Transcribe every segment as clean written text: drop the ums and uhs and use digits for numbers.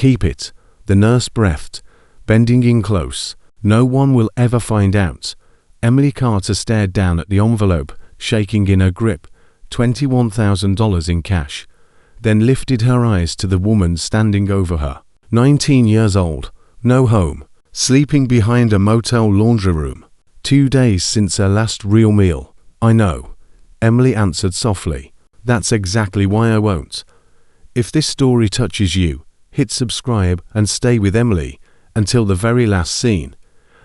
Keep it, the nurse breathed, bending in close. No one will ever find out. Emily Carter stared down at the envelope, shaking in her grip, $21,000 in cash, then lifted her eyes to the woman standing over her. 19 years old, no home, sleeping behind a motel laundry room. 2 days since her last real meal. I know, Emily answered softly. That's exactly why I won't. If this story touches you, hit subscribe and stay with Emily until the very last scene.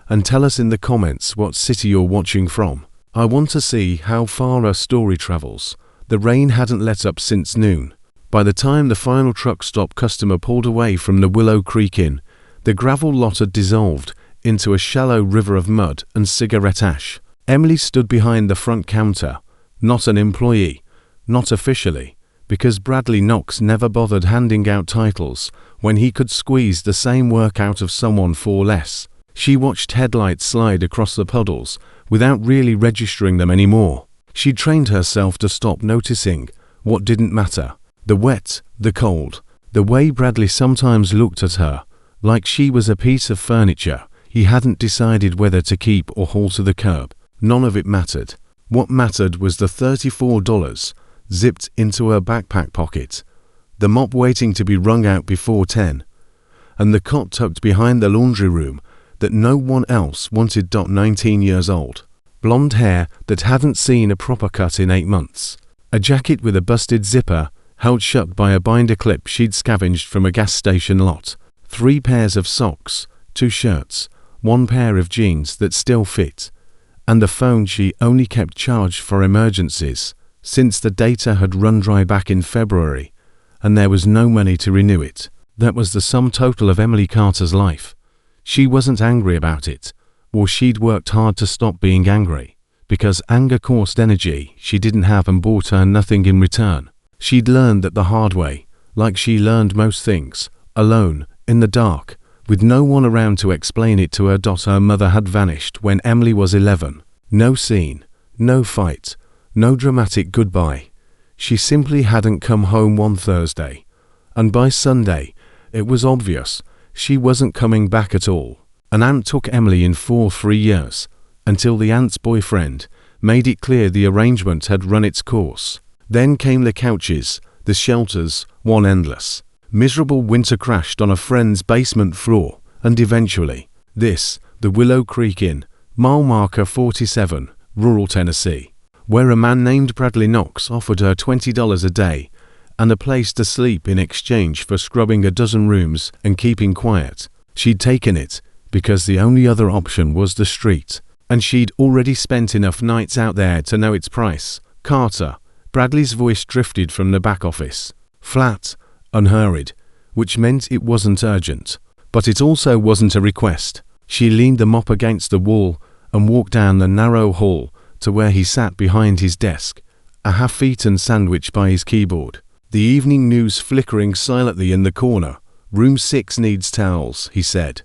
And tell us in the comments what city you're watching from. I want to see how far our story travels. The rain hadn't let up since noon. By the time the final truck stop customer pulled away from the Willow Creek Inn, the gravel lot had dissolved into a shallow river of mud and cigarette ash. Emily stood behind the front counter, not an employee, not officially, because Bradley Knox never bothered handing out titles when he could squeeze the same work out of someone for less. She watched headlights slide across the puddles without really registering them anymore. She trained herself to stop noticing what didn't matter. The wet, the cold, the way Bradley sometimes looked at her, like she was a piece of furniture he hadn't decided whether to keep or haul to the curb. None of it mattered. What mattered was the $34 zipped into her backpack pocket, the mop waiting to be wrung out before 10, and the cot tucked behind the laundry room that no one else wanted. 19 years old. Blonde hair that hadn't seen a proper cut in 8 months. A jacket with a busted zipper held shut by a binder clip she'd scavenged from a gas station lot. 3 pairs of socks, 2 shirts, 1 pair of jeans that still fit, and the phone she only kept charged for emergencies, since the data had run dry back in February, and there was no money to renew it. That was the sum total of Emily Carter's life. She wasn't angry about it, or she'd worked hard to stop being angry, because anger cost energy she didn't have and bought her nothing in return. She'd learned that the hard way, like she learned most things, alone, in the dark, with no one around to explain it to her. Her mother had vanished when Emily was 11. No scene, no fight, no dramatic goodbye. She simply hadn't come home one Thursday, and by Sunday, it was obvious she wasn't coming back at all. An aunt took Emily in for 3 years, until the aunt's boyfriend made it clear the arrangement had run its course. Then came the couches, the shelters, one endless, miserable winter crashed on a friend's basement floor, and eventually, this, the Willow Creek Inn, mile marker 47, rural Tennessee, where a man named Bradley Knox offered her $20 a day and a place to sleep in exchange for scrubbing a dozen rooms and keeping quiet. She'd taken it because the only other option was the street, and she'd already spent enough nights out there to know its price. Carter, Bradley's voice drifted from the back office, flat, unhurried, which meant it wasn't urgent, but it also wasn't a request. She leaned the mop against the wall and walked down the narrow hall to where he sat behind his desk, a half-eaten sandwich by his keyboard. The evening news flickering silently in the corner. Room 6 needs towels, he said,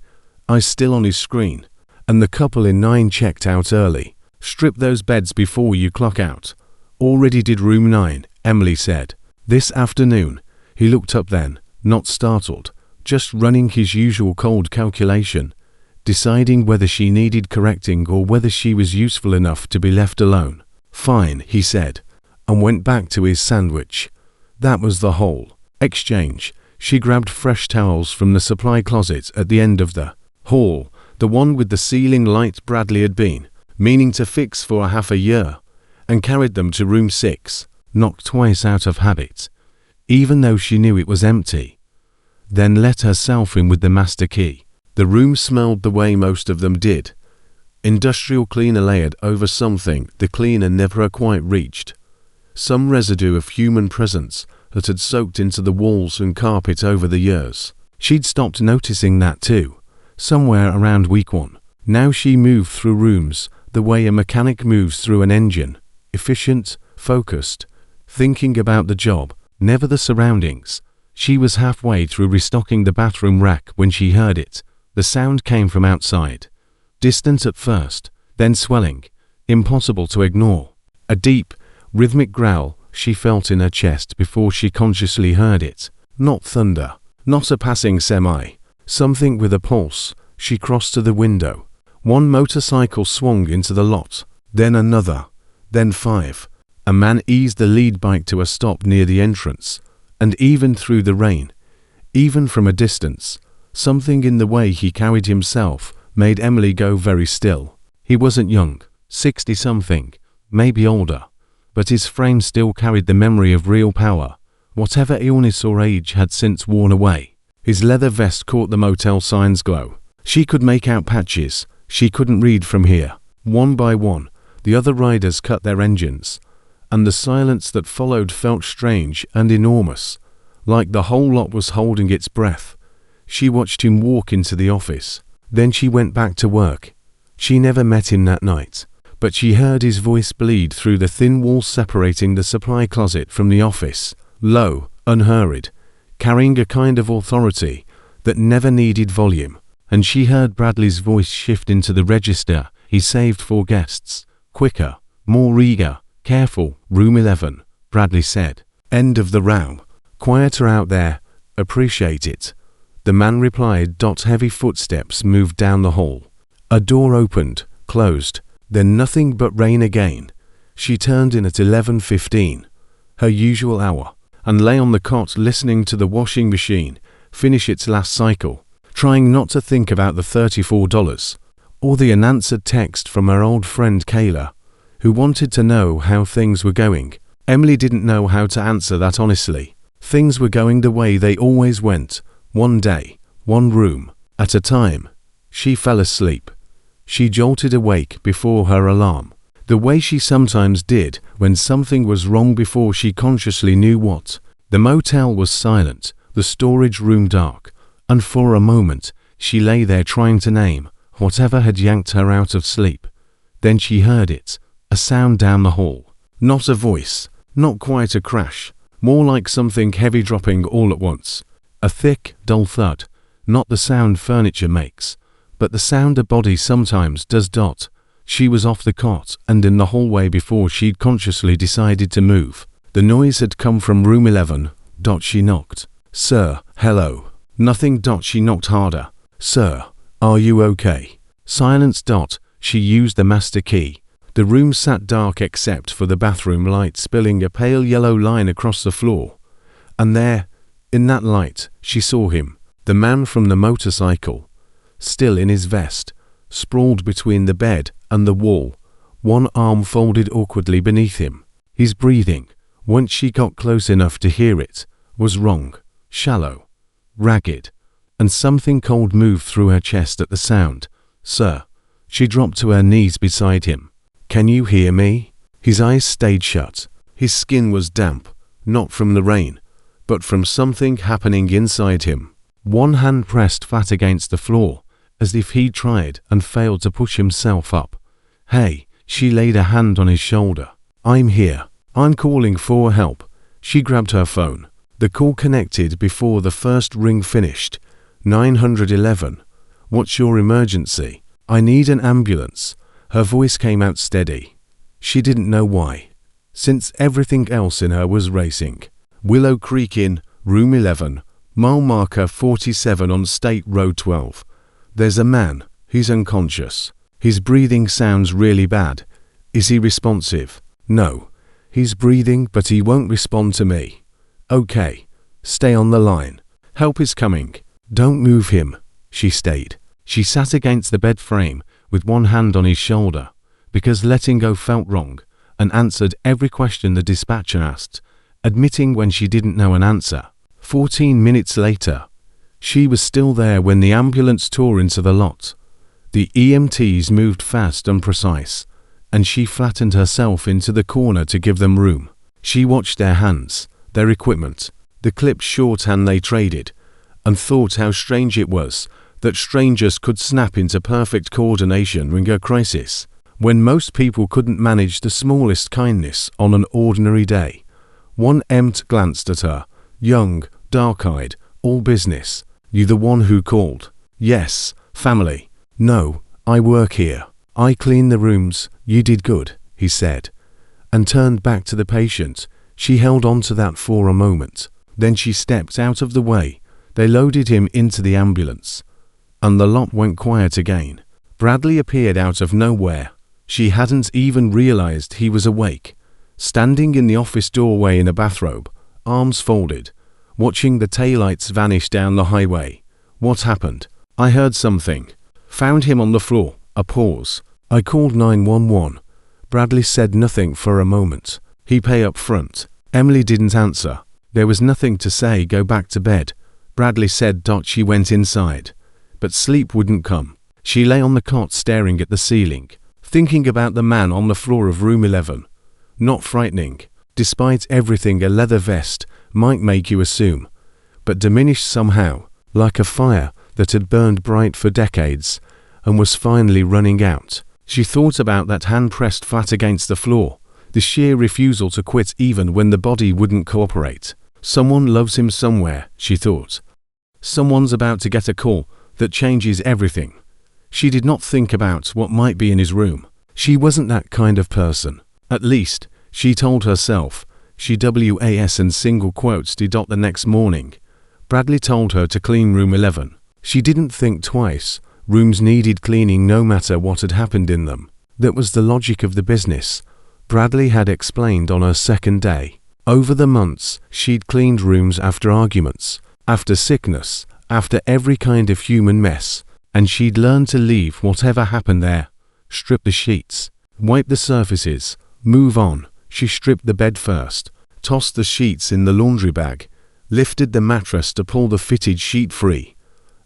eyes still on his screen, and the couple in 9 checked out early. Strip those beds before you clock out. Already did room 9, Emily said. This afternoon. He looked up then, not startled, just running his usual cold calculation, deciding whether she needed correcting or whether she was useful enough to be left alone. Fine, he said, and went back to his sandwich. That was the whole exchange. She grabbed fresh towels from the supply closet at the end of the hall, the one with the ceiling light Bradley had been meaning to fix for half a year, and carried them to room 6, knocked twice out of habit, even though she knew it was empty, then let herself in with the master key. The room smelled the way most of them did. Industrial cleaner layered over something the cleaner never quite reached. Some residue of human presence that had soaked into the walls and carpet over the years. She'd stopped noticing that too, somewhere around week 1. Now she moved through rooms the way a mechanic moves through an engine, efficient, focused, thinking about the job, never the surroundings. She was halfway through restocking the bathroom rack when she heard it. The sound came from outside, distant at first, then swelling, impossible to ignore. A deep, rhythmic growl she felt in her chest before she consciously heard it. Not thunder, Not a passing semi. Something with a pulse. She crossed to the window. One motorcycle swung into the lot. Then another. Then 5. A man eased the lead bike to a stop near the entrance. And even through the rain, even from a distance, something in the way he carried himself made Emily go very still. He wasn't young, 60-something, maybe older, but his frame still carried the memory of real power. Whatever illness or age had since worn away. His leather vest caught the motel sign's glow. She could make out patches. She couldn't read from here. One by one, the other riders cut their engines, and the silence that followed felt strange and enormous, like the whole lot was holding its breath. She watched him walk into the office. Then she went back to work. She never met him that night, but she heard his voice bleed through the thin wall separating the supply closet from the office, low, unhurried, carrying a kind of authority that never needed volume. And she heard Bradley's voice shift into the register he saved for guests. Quicker, more eager, careful. Room 11, Bradley said. End of the row. Quieter out there. Appreciate it. The man replied. Heavy footsteps moved down the hall. A door opened, closed, then nothing but rain again. She turned in at 11:15, her usual hour, and lay on the cot listening to the washing machine finish its last cycle, trying not to think about the $34, or the unanswered text from her old friend Kayla, who wanted to know how things were going. Emily didn't know how to answer that honestly. Things were going the way they always went, one day, one room, at a time. She fell asleep. She jolted awake before her alarm, the way she sometimes did when something was wrong before she consciously knew what. The motel was silent, the storage room dark, and for a moment she lay there trying to name whatever had yanked her out of sleep. Then she heard it, a sound down the hall. Not a voice, not quite a crash, more like something heavy dropping all at once. A thick, dull thud, not the sound furniture makes, but the sound a body sometimes does. She was off the cot and in the hallway before she'd consciously decided to move. The noise had come from room 11. She knocked. Sir, hello. Nothing. She knocked harder. Sir, are you okay? Silence. She used the master key. The room sat dark except for the bathroom light spilling a pale yellow line across the floor. And there, in that light, she saw him, the man from the motorcycle, still in his vest, sprawled between the bed and the wall, one arm folded awkwardly beneath him. His breathing, once she got close enough to hear it, was wrong, shallow, ragged, and something cold moved through her chest at the sound. Sir. She dropped to her knees beside him. Can you hear me? His eyes stayed shut. His skin was damp, not from the rain, but from something happening inside him. One hand pressed flat against the floor, as if he'd tried and failed to push himself up. Hey, she laid a hand on his shoulder. I'm here. I'm calling for help. She grabbed her phone. The call connected before the first ring finished. 911. What's your emergency? I need an ambulance. Her voice came out steady. She didn't know why, since everything else in her was racing. Willow Creek Inn, room 11, mile marker 47 on State Road 12. There's a man. He's unconscious. His breathing sounds really bad. Is he responsive? No. He's breathing, but he won't respond to me. Okay. Stay on the line. Help is coming. Don't move him, she stayed. She sat against the bed frame with one hand on his shoulder, because letting go felt wrong, and answered every question the dispatcher asked, admitting when she didn't know an answer. 14 minutes later, she was still there when the ambulance tore into the lot. The EMTs moved fast and precise, and she flattened herself into the corner to give them room. She watched their hands, their equipment, the clipped shorthand they traded, and thought how strange it was that strangers could snap into perfect coordination during a crisis, when most people couldn't manage the smallest kindness on an ordinary day. One EMT glanced at her, young, dark-eyed, all business. You the one who called? Yes. Family? No, I work here. I clean the rooms. You did good, he said, and turned back to the patient. She held on to that for a moment. Then she stepped out of the way. They loaded him into the ambulance, and the lot went quiet again. Bradley appeared out of nowhere. She hadn't even realized he was awake, standing in the office doorway in a bathrobe, arms folded, watching the taillights vanish down the highway. What happened? I heard something. Found him on the floor. A pause. I called 911. Bradley said nothing for a moment. He pay up front. Emily didn't answer. There was nothing to say. Go back to bed. Bradley said. She went inside. But sleep wouldn't come. She lay on the cot staring at the ceiling, thinking about the man on the floor of room 11. Not frightening. Despite everything a leather vest might make you assume, but diminished somehow, like a fire that had burned bright for decades and was finally running out. She thought about that hand pressed flat against the floor, the sheer refusal to quit even when the body wouldn't cooperate. Someone loves him somewhere, she thought. Someone's about to get a call that changes everything. She did not think about what might be in his room. She wasn't that kind of person. At least, she told herself. She was and single quotes did. The next morning, Bradley told her to clean room 11. She didn't think twice. Rooms needed cleaning no matter what had happened in them. That was the logic of the business. Bradley had explained on her second day. Over the months, she'd cleaned rooms after arguments, after sickness, after every kind of human mess, and she'd learned to leave whatever happened there. Strip the sheets, wipe the surfaces, move on. She stripped the bed first, tossed the sheets in the laundry bag, lifted the mattress to pull the fitted sheet free.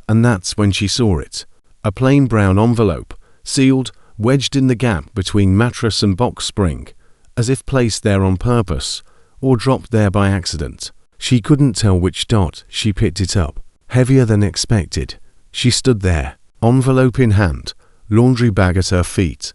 And that's when she saw it. A plain brown envelope, sealed, wedged in the gap between mattress and box spring, as if placed there on purpose, or dropped there by accident. She couldn't tell which. She picked it up, heavier than expected. She stood there, envelope in hand, laundry bag at her feet,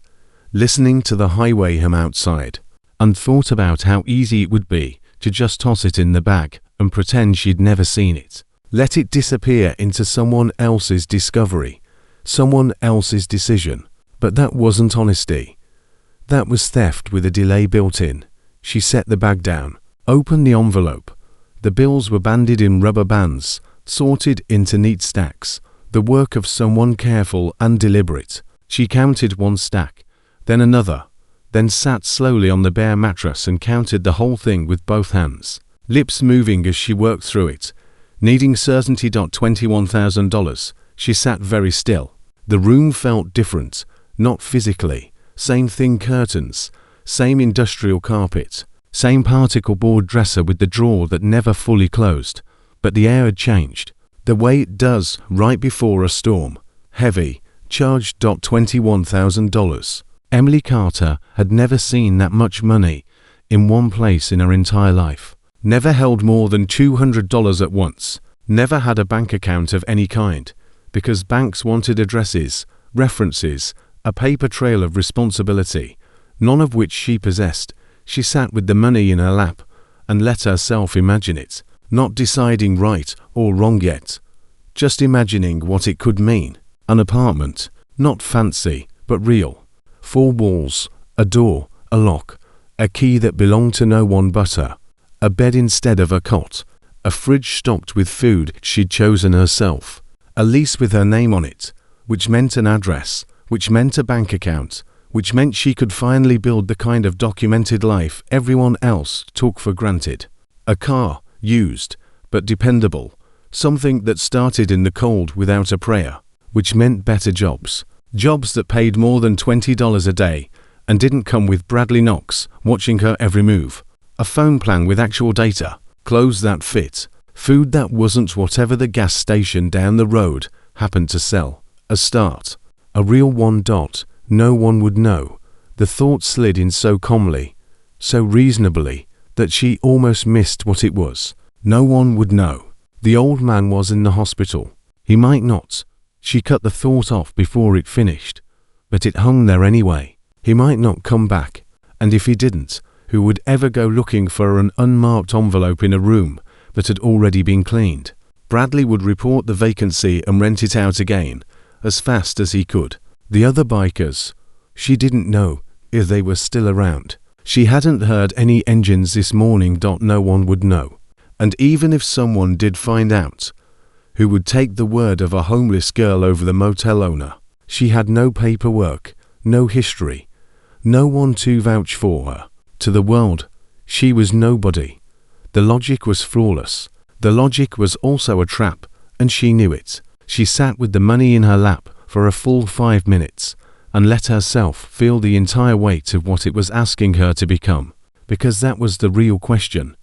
listening to the highway hum outside, and thought about how easy it would be to just toss it in the bag and pretend she'd never seen it. Let it disappear into someone else's discovery, someone else's decision. But that wasn't honesty. That was theft with a delay built in. She set the bag down, opened the envelope. The bills were banded in rubber bands, sorted into neat stacks, the work of someone careful and deliberate. She counted one stack, then another, then sat slowly on the bare mattress and counted the whole thing with both hands, lips moving as she worked through it, needing certainty. $21,000. She sat very still. The room felt different, not physically. Same thin curtains, same industrial carpet, same particle board dresser with the drawer that never fully closed. But the air had changed, the way it does right before a storm. Heavy, charged. $21,000. Emily Carter had never seen that much money in one place in her entire life. Never held more than $200 at once. Never had a bank account of any kind, because banks wanted addresses, references, a paper trail of responsibility, none of which she possessed. She sat with the money in her lap and let herself imagine it, not deciding right or wrong yet, just imagining what it could mean. An apartment, not fancy, but real. 4 walls, a door, a lock, a key that belonged to no one but her, a bed instead of a cot, a fridge stocked with food she'd chosen herself, a lease with her name on it, which meant an address, which meant a bank account, which meant she could finally build the kind of documented life everyone else took for granted. A car, used, but dependable, something that started in the cold without a prayer, which meant better jobs. Jobs that paid more than $20 a day and didn't come with Bradley Knox watching her every move. A phone plan with actual data, clothes that fit, food that wasn't whatever the gas station down the road happened to sell. A start. A real one. No one would know. The thought slid in so calmly, so reasonably, that she almost missed what it was. No one would know. The old man was in the hospital. He might not. She cut the thought off before it finished, but it hung there anyway. He might not come back, and if he didn't, who would ever go looking for an unmarked envelope in a room that had already been cleaned? Bradley would report the vacancy and rent it out again, as fast as he could. The other bikers, she didn't know if they were still around. She hadn't heard any engines this morning. No one would know. And even if someone did find out, who would take the word of a homeless girl over the motel owner. She had no paperwork, no history, no one to vouch for her. To the world, she was nobody. The logic was flawless. The logic was also a trap, and she knew it. She sat with the money in her lap for a full 5 minutes and let herself feel the entire weight of what it was asking her to become. Because that was the real question.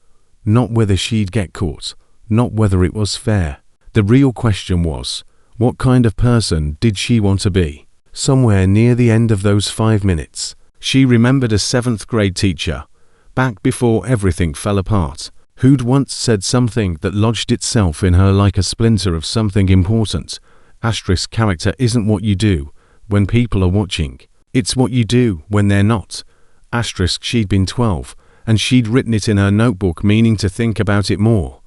Not whether she'd get caught, not whether it was fair. The real question was, what kind of person did she want to be? Somewhere near the end of those 5 minutes, she remembered a 7th grade teacher, back before everything fell apart, who'd once said something that lodged itself in her like a splinter of something important. Asterisk character isn't what you do when people are watching. It's what you do when they're not. Asterisk she'd been 12, and she'd written it in her notebook meaning to think about it more.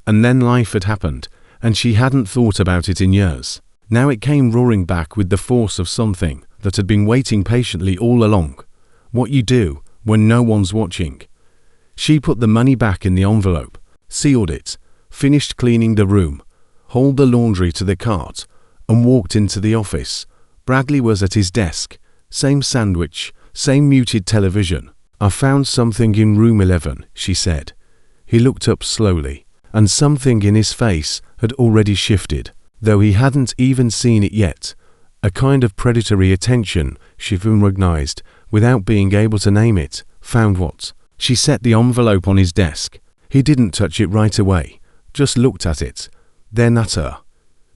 And then life had happened, and she hadn't thought about it in years. Now it came roaring back with the force of something that had been waiting patiently all along. What you do when no one's watching. She put the money back in the envelope, sealed it, finished cleaning the room, hauled the laundry to the cart, and walked into the office. Bradley was at his desk. Same sandwich, same muted television. I found something in room 11, she said. He looked up slowly, and something in his face had already shifted, though he hadn't even seen it yet. A kind of predatory attention she recognized without being able to name it. Found what? She set the envelope on his desk. He didn't touch it right away, just looked at it, then at her,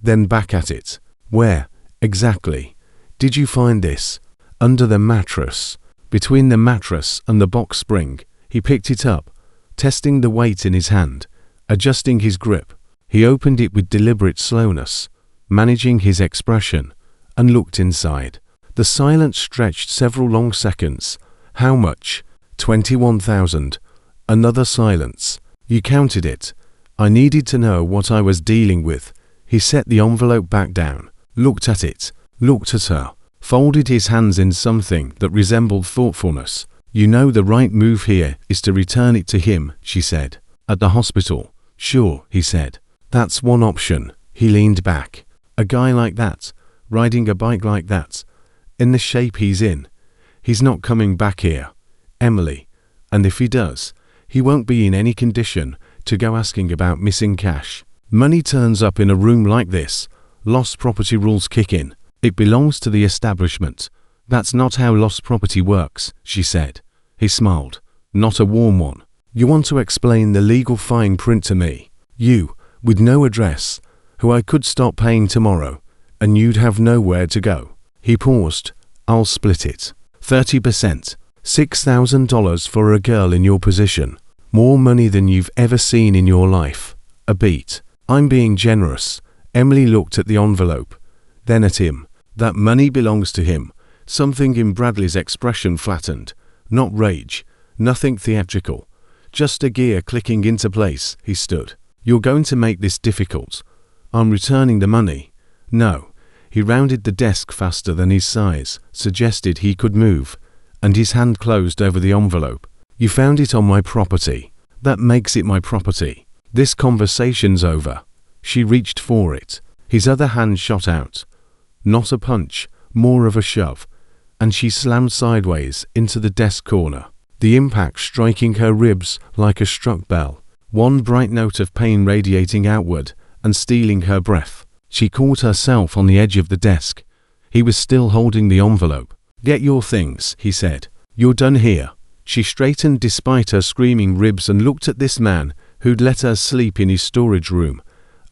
then back at it. Where, exactly, did you find this? Under the mattress. Between the mattress and the box spring. He picked it up, testing the weight in his hand, adjusting his grip. He opened it with deliberate slowness, managing his expression, and looked inside. The silence stretched several long seconds. How much? 21,000. Another silence. You counted it. I needed to know what I was dealing with. He set the envelope back down, looked at it, looked at her, folded his hands in something that resembled thoughtfulness. You know the right move here is to return it to him, she said. At the hospital. Sure, he said. That's one option. He leaned back. A guy like that, riding a bike like that, in the shape he's in, he's not coming back here, Emily. And if he does, he won't be in any condition to go asking about missing cash. Money turns up in a room like this. Lost property rules kick in. It belongs to the establishment. That's not how lost property works, she said. He smiled. Not a warm one. You want to explain the legal fine print to me? You, with no address, who I could stop paying tomorrow, and you'd have nowhere to go. He paused. I'll split it. 30%. $6,000 for a girl in your position. More money than you've ever seen in your life. A beat. I'm being generous. Emily looked at the envelope, then at him. That money belongs to him. Something in Bradley's expression flattened. Not rage. Nothing theatrical. Just a gear clicking into place. He stood. You're going to make this difficult. I'm returning the money. No. He rounded the desk faster than his size suggested he could move, and his hand closed over the envelope. You found it on my property. That makes it my property. This conversation's over. She reached for it. His other hand shot out. Not a punch, more of a shove, and she slammed sideways into the desk corner, the impact striking her ribs like a struck bell, one bright note of pain radiating outward and stealing her breath. She caught herself on the edge of the desk. He was still holding the envelope. Get your things, he said. You're done here. She straightened despite her screaming ribs and looked at this man who'd let her sleep in his storage room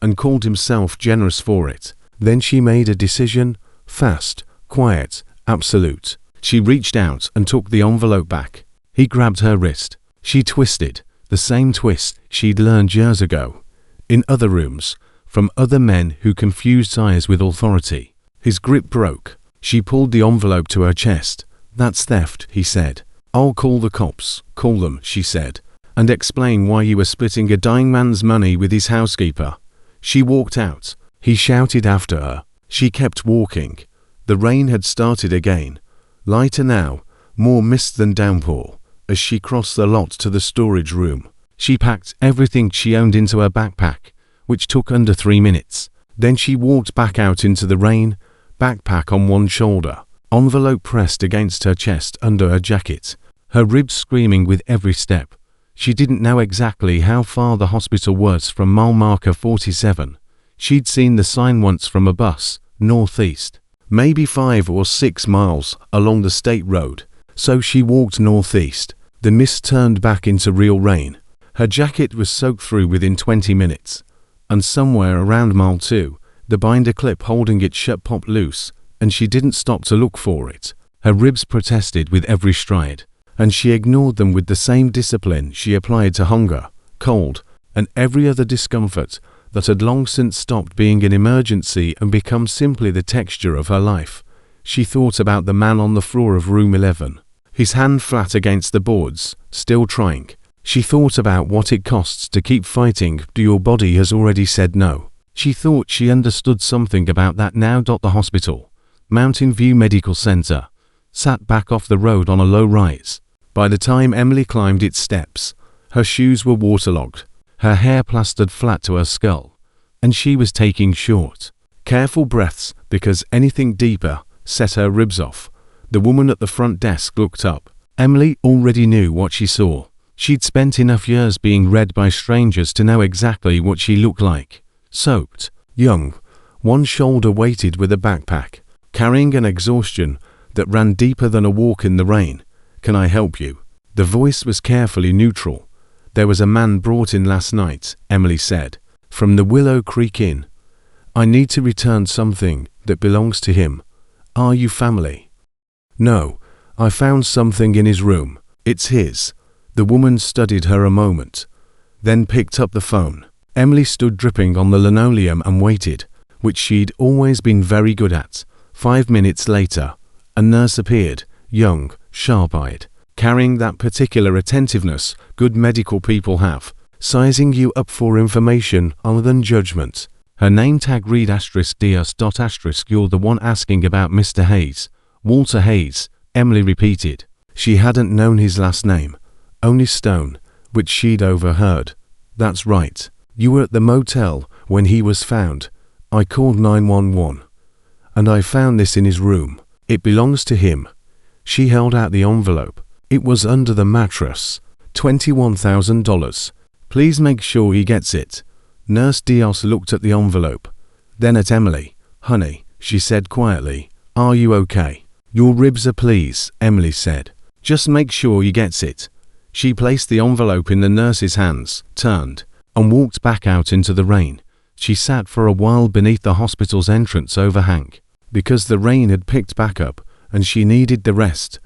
and called himself generous for it. Then she made a decision, fast, quiet, absolute. She reached out and took the envelope back. He grabbed her wrist. She twisted, the same twist she'd learned years ago, in other rooms, from other men who confused size with authority. His grip broke. She pulled the envelope to her chest. That's theft, he said. I'll call the cops. Call them, she said, and explain why you were splitting a dying man's money with his housekeeper. She walked out. He shouted after her. She kept walking. The rain had started again. Lighter now, more mist than downpour, as she crossed the lot to the storage room. She packed everything she owned into her backpack, which took under 3 minutes. Then she walked back out into the rain, backpack on one shoulder, envelope pressed against her chest under her jacket, her ribs screaming with every step. She didn't know exactly how far the hospital was from mile marker 47. She'd seen the sign once from a bus, northeast, maybe 5 or 6 miles along the state road. So she walked northeast. The mist turned back into real rain. Her jacket was soaked through within 20 minutes. And somewhere around mile 2, the binder clip holding it shut popped loose, and she didn't stop to look for it. Her ribs protested with every stride, and she ignored them with the same discipline she applied to hunger, cold, and every other discomfort that had long since stopped being an emergency and become simply the texture of her life. She thought about the man on the floor of room 11, his hand flat against the boards, still trying. She thought about what it costs to keep fighting. Your body has already said no. She thought she understood something about that now. The hospital, Mountain View Medical Center, sat back off the road on a low rise. By the time Emily climbed its steps, her shoes were waterlogged, her hair plastered flat to her skull, and she was taking short, careful breaths because anything deeper set her ribs off. The woman at the front desk looked up. Emily already knew what she saw. She'd spent enough years being read by strangers to know exactly what she looked like. Soaked, young, one shoulder weighted with a backpack, carrying an exhaustion that ran deeper than a walk in the rain. "Can I help you?" The voice was carefully neutral. "There was a man brought in last night," Emily said, "from the Willow Creek Inn. I need to return something that belongs to him. Are you family?" "No, I found something in his room. It's his." The woman studied her a moment, then picked up the phone. Emily stood dripping on the linoleum and waited, which she'd always been very good at. 5 minutes later, a nurse appeared, young, sharp-eyed, carrying that particular attentiveness good medical people have, sizing you up for information other than judgment. Her name tag read *Diaz. You're the one asking about Mr. Hayes. Walter Hayes, Emily repeated. She hadn't known his last name, only Stone, which she'd overheard. "That's right. You were at the motel when he was found. I called 911. And I found this in his room. It belongs to him." She held out the envelope. "It was under the mattress. $21,000. Please make sure he gets it." Nurse Diaz looked at the envelope, then at Emily. "Honey," she said quietly, "are you okay?" "Your ribs are please," Emily said. "Just make sure he gets it." She placed the envelope in the nurse's hands, turned, and walked back out into the rain. She sat for a while beneath the hospital's entrance overhang, because the rain had picked back up, and she needed the rest,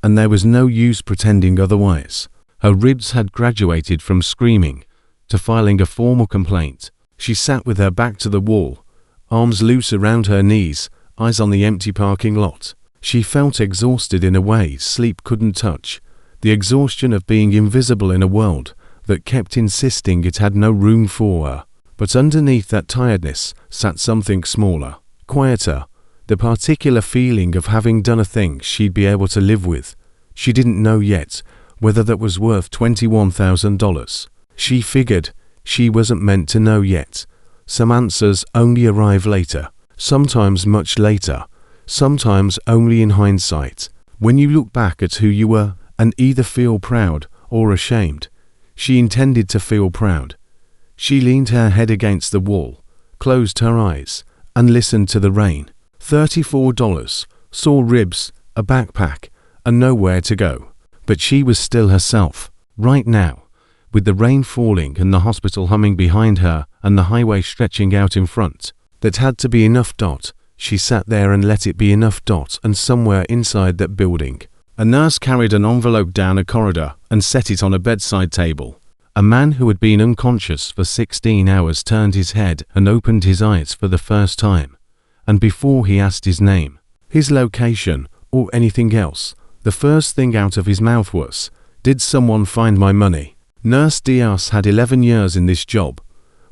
and there was no use pretending otherwise. Her ribs had graduated from screaming to filing a formal complaint. She sat with her back to the wall, arms loose around her knees, eyes on the empty parking lot. She felt exhausted in a way sleep couldn't touch. The exhaustion of being invisible in a world that kept insisting it had no room for her. But underneath that tiredness sat something smaller, quieter, the particular feeling of having done a thing she'd be able to live with. She didn't know yet whether that was worth $21,000. She figured she wasn't meant to know yet. Some answers only arrive later, sometimes much later, sometimes only in hindsight, when you look back at who you were and either feel proud or ashamed. She intended to feel proud. She leaned her head against the wall, closed her eyes, and listened to the rain. $34, sore ribs, a backpack, and nowhere to go. But she was still herself, right now, with the rain falling and the hospital humming behind her and the highway stretching out in front. That had to be enough. She sat there and let it be enough. And somewhere inside that building, a nurse carried an envelope down a corridor and set it on a bedside table. A man who had been unconscious for 16 hours turned his head and opened his eyes for the first time. And before he asked his name, his location, or anything else, the first thing out of his mouth was, "Did someone find my money?" Nurse Diaz had 11 years in this job,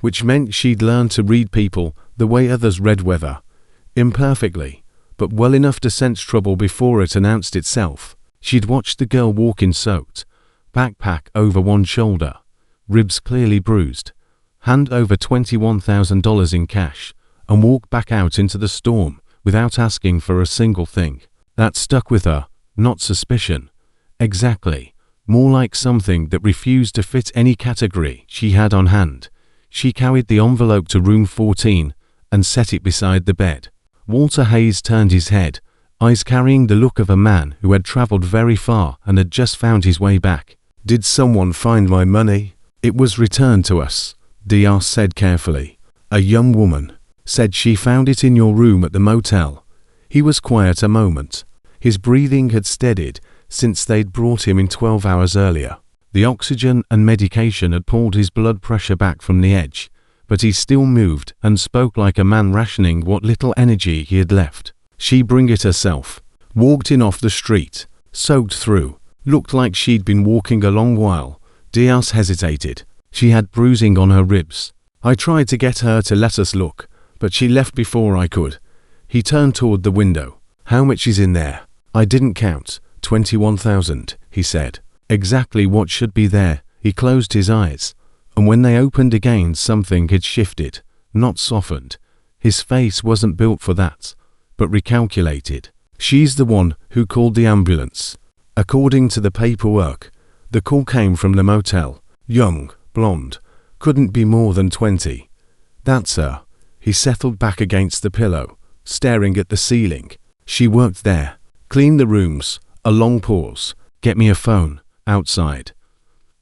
which meant she'd learned to read people the way others read weather. Imperfectly, but well enough to sense trouble before it announced itself. She'd watched the girl walk in soaked, backpack over one shoulder, ribs clearly bruised, hand over $21,000 in cash, and walk back out into the storm without asking for a single thing. That stuck with her, not suspicion. Exactly. More like something that refused to fit any category she had on hand. She carried the envelope to room 14 and set it beside the bed. Walter Hayes turned his head, eyes carrying the look of a man who had traveled very far and had just found his way back. "Did someone find my money?" "It was returned to us," Diaz said carefully. "A young woman said she found it in your room at the motel." He was quiet a moment. His breathing had steadied since they'd brought him in 12 hours earlier. The oxygen and medication had pulled his blood pressure back from the edge, but he still moved and spoke like a man rationing what little energy he had left. "She bring it herself. Walked in off the street, soaked through. Looked like she'd been walking a long while." Diaz hesitated. "She had bruising on her ribs. I tried to get her to let us look, but she left before I could." He turned toward the window. "How much is in there?" "I didn't count. 21,000, he said. "Exactly what should be there." He closed his eyes, and when they opened again something had shifted, not softened. His face wasn't built for that, but recalculated. "She's the one who called the ambulance." According to the paperwork, the call came from the motel. Young, blonde, couldn't be more than 20. "That's her." He settled back against the pillow, staring at the ceiling. "She worked there. Cleaned the rooms." A long pause. "Get me a phone." Outside.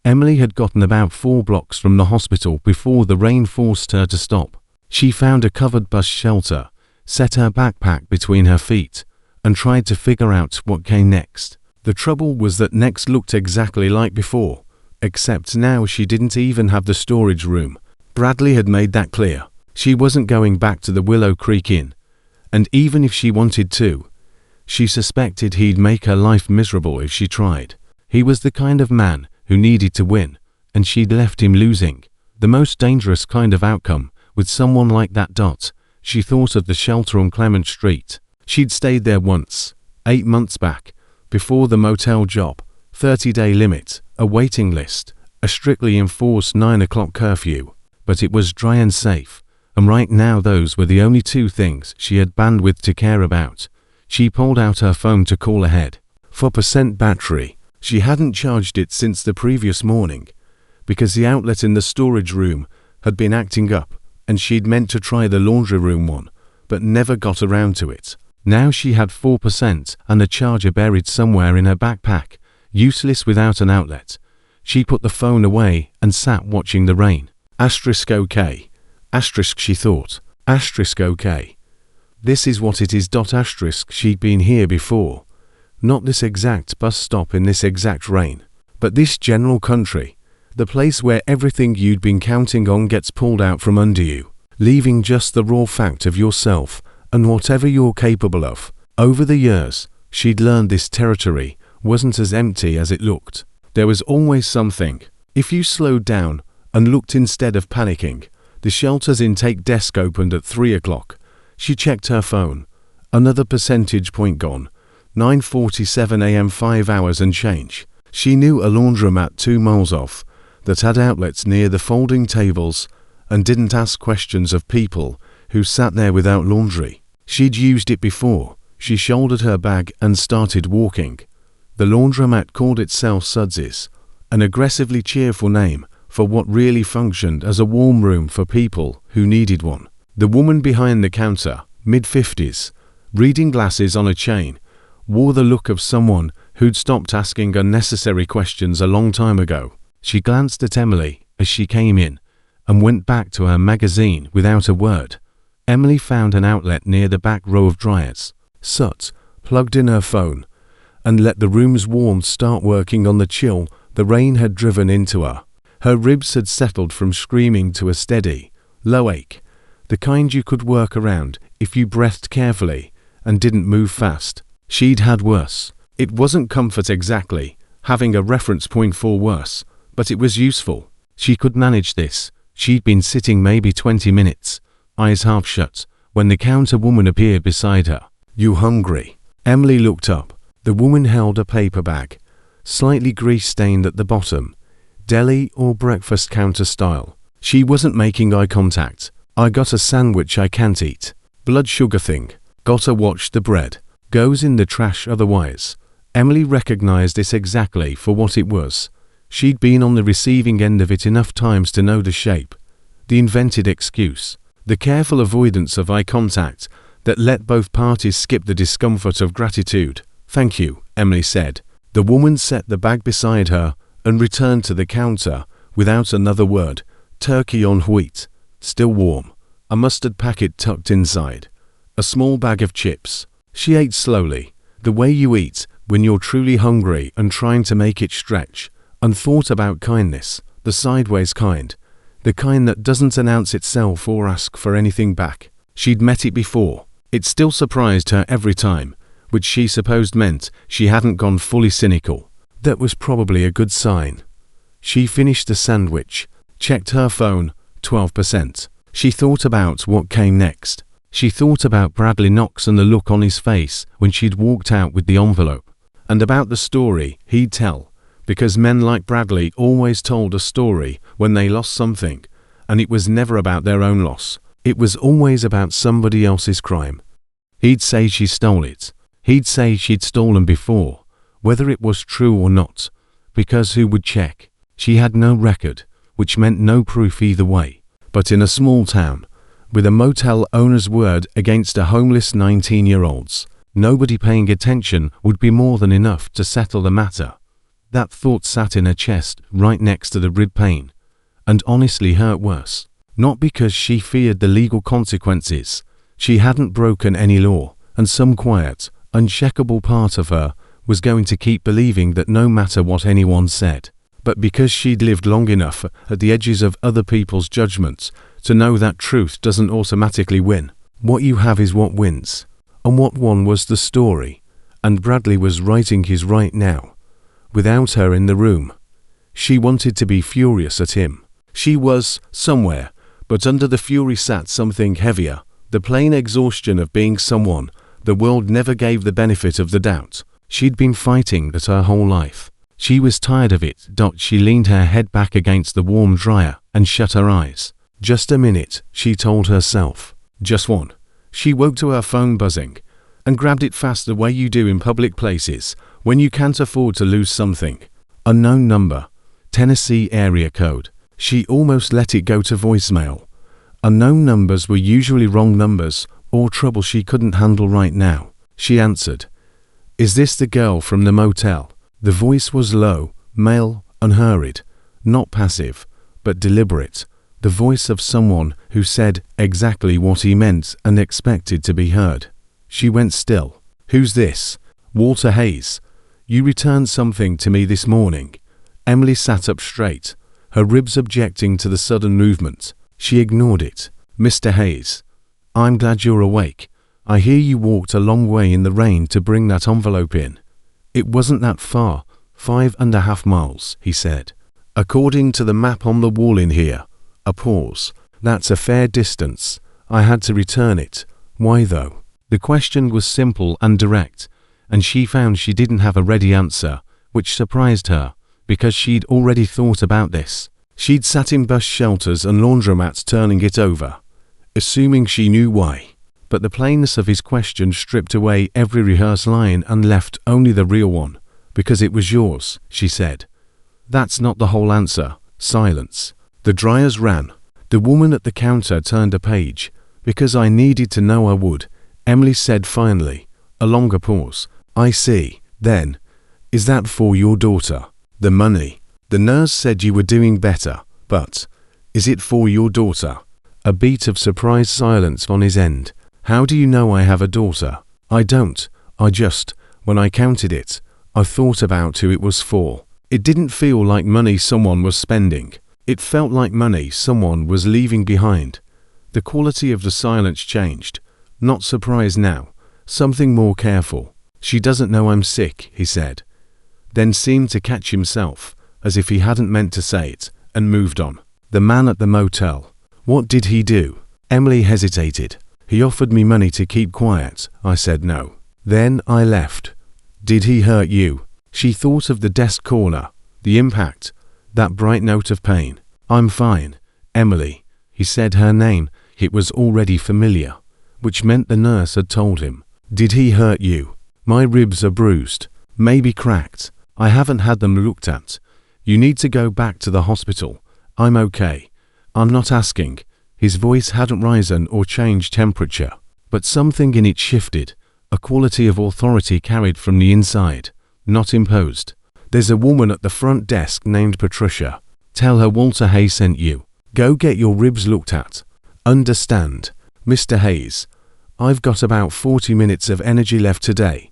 Emily had gotten about 4 blocks from the hospital before the rain forced her to stop. She found a covered bus shelter, set her backpack between her feet, and tried to figure out what came next. The trouble was that next looked exactly like before, except now she didn't even have the storage room. Bradley had made that clear. She wasn't going back to the Willow Creek Inn, and even if she wanted to, she suspected he'd make her life miserable if she tried. He was the kind of man who needed to win, and she'd left him losing. The most dangerous kind of outcome with someone like that. She thought of the shelter on Clement Street. She'd stayed there once, 8 months back, before the motel job. 30-day limit, a waiting list, a strictly enforced 9 o'clock curfew. But it was dry and safe, and right now those were the only 2 things she had bandwidth to care about. She pulled out her phone to call ahead. 4% battery. She hadn't charged it since the previous morning, because the outlet in the storage room had been acting up, and she'd meant to try the laundry room one, but never got around to it. Now she had 4% and a charger buried somewhere in her backpack, useless without an outlet. She put the phone away and sat watching the rain. OK. She thought. OK. This is what it is. She'd been here before. Not this exact bus stop in this exact rain, but this general country. The place where everything you'd been counting on gets pulled out from under you, leaving just the raw fact of yourself and whatever you're capable of. Over the years, she'd learned this territory wasn't as empty as it looked. There was always something. If you slowed down and looked instead of panicking. The shelter's intake desk opened at 3 o'clock. She checked her phone. Another percentage point gone. 9:47 a.m. 5 hours and change. She knew a laundromat 2 miles off that had outlets near the folding tables and didn't ask questions of people who sat there without laundry. She'd used it before. She shouldered her bag and started walking. The laundromat called itself Suds's, an aggressively cheerful name for what really functioned as a warm room for people who needed one. The woman behind the counter, mid-50s, reading glasses on a chain, wore the look of someone who'd stopped asking unnecessary questions a long time ago. She glanced at Emily as she came in and went back to her magazine without a word. Emily found an outlet near the back row of dryers. Sut plugged in her phone and let the room's warmth start working on the chill the rain had driven into her. Her ribs had settled from screaming to a steady, low ache, the kind you could work around if you breathed carefully and didn't move fast. She'd had worse. It wasn't comfort exactly, having a reference point for worse, but it was useful. She could manage this. She'd been sitting maybe 20 minutes, eyes half shut, when the counter woman appeared beside her. "You hungry?" Emily looked up. The woman held a paper bag, slightly grease-stained at the bottom, deli or breakfast counter style. She wasn't making eye contact. I got a sandwich I can't eat. Blood sugar thing. Gotta watch the bread. Goes in the trash otherwise. Emily recognized it exactly for what it was. She'd been on the receiving end of it enough times to know the shape. The invented excuse. The careful avoidance of eye contact that let both parties skip the discomfort of gratitude. Thank you, Emily said. The woman set the bag beside her and returned to the counter without another word. Turkey on wheat, still warm. A mustard packet tucked inside. A small bag of chips. She ate slowly, the way you eat when you're truly hungry and trying to make it stretch, and thought about kindness, the sideways kind, the kind that doesn't announce itself or ask for anything back. She'd met it before. It still surprised her every time, which she supposed meant she hadn't gone fully cynical. That was probably a good sign. She finished the sandwich, checked her phone, 12%. She thought about what came next. She thought about Bradley Knox and the look on his face when she'd walked out with the envelope, and about the story he'd tell, because men like Bradley always told a story when they lost something, and it was never about their own loss. It was always about somebody else's crime. He'd say she stole it. He'd say she'd stolen before, whether it was true or not, because who would check? She had no record, which meant no proof either way. But in a small town, with a motel owner's word against a homeless 19-year-old's, nobody paying attention would be more than enough to settle the matter. That thought sat in her chest right next to the rib pain, and honestly hurt worse. Not because she feared the legal consequences. She hadn't broken any law, and some quiet, uncheckable part of her was going to keep believing that no matter what anyone said. But because she'd lived long enough at the edges of other people's judgments to know that truth doesn't automatically win. What you have is what wins. And what won was the story. And Bradley was writing his right now, without her in the room. She wanted to be furious at him. She was, somewhere, but under the fury sat something heavier, the plain exhaustion of being someone the world never gave the benefit of the doubt. She'd been fighting that her whole life. She was tired of it. She leaned her head back against the warm dryer and shut her eyes. Just a minute, she told herself. Just one. She woke to her phone buzzing and grabbed it fast the way you do in public places when you can't afford to lose something. Unknown number. Tennessee area code. She almost let it go to voicemail. Unknown numbers were usually wrong numbers or trouble she couldn't handle right now. She answered. Is this the girl from the motel? The voice was low, male, unhurried, not passive, but deliberate. The voice of someone who said exactly what he meant and expected to be heard. She went still. Who's this? Walter Hayes. You returned something to me this morning. Emily sat up straight, her ribs objecting to the sudden movement. She ignored it. Mr. Hayes. I'm glad you're awake. I hear you walked a long way in the rain to bring that envelope in. It wasn't that far, 5.5 miles, he said. According to the map on the wall in here. A pause. That's a fair distance. I had to return it. Why though? The question was simple and direct, and she found she didn't have a ready answer, which surprised her, because she'd already thought about this. She'd sat in bus shelters and laundromats turning it over, assuming she knew why. But the plainness of his question stripped away every rehearsed line and left only the real one. Because it was yours, she said. That's not the whole answer. Silence. The dryers ran. The woman at the counter turned a page. Because I needed to know I would, Emily said finally. A longer pause. I see. Then, is that for your daughter? The money. The nurse said you were doing better, but is it for your daughter? A beat of surprised silence on his end. How do you know I have a daughter? I don't. When I counted it, I thought about who it was for. It didn't feel like money someone was spending. It felt like money someone was leaving behind. The quality of the silence changed. Not surprised now. Something more careful. She doesn't know I'm sick, he said. Then seemed to catch himself, as if he hadn't meant to say it, and moved on. The man at the motel. What did he do? Emily hesitated. He offered me money to keep quiet. I said no. Then I left. Did he hurt you? She thought of the desk corner, the impact, that bright note of pain. I'm fine. Emily. He said her name. It was already familiar, which meant the nurse had told him. Did he hurt you? My ribs are bruised, maybe cracked. I haven't had them looked at. You need to go back to the hospital. I'm okay. I'm not asking. His voice hadn't risen or changed temperature, but something in it shifted, a quality of authority carried from the inside, not imposed. There's a woman at the front desk named Patricia. Tell her Walter Hayes sent you. Go get your ribs looked at. Understand, Mr. Hayes? I've got about 40 minutes of energy left today,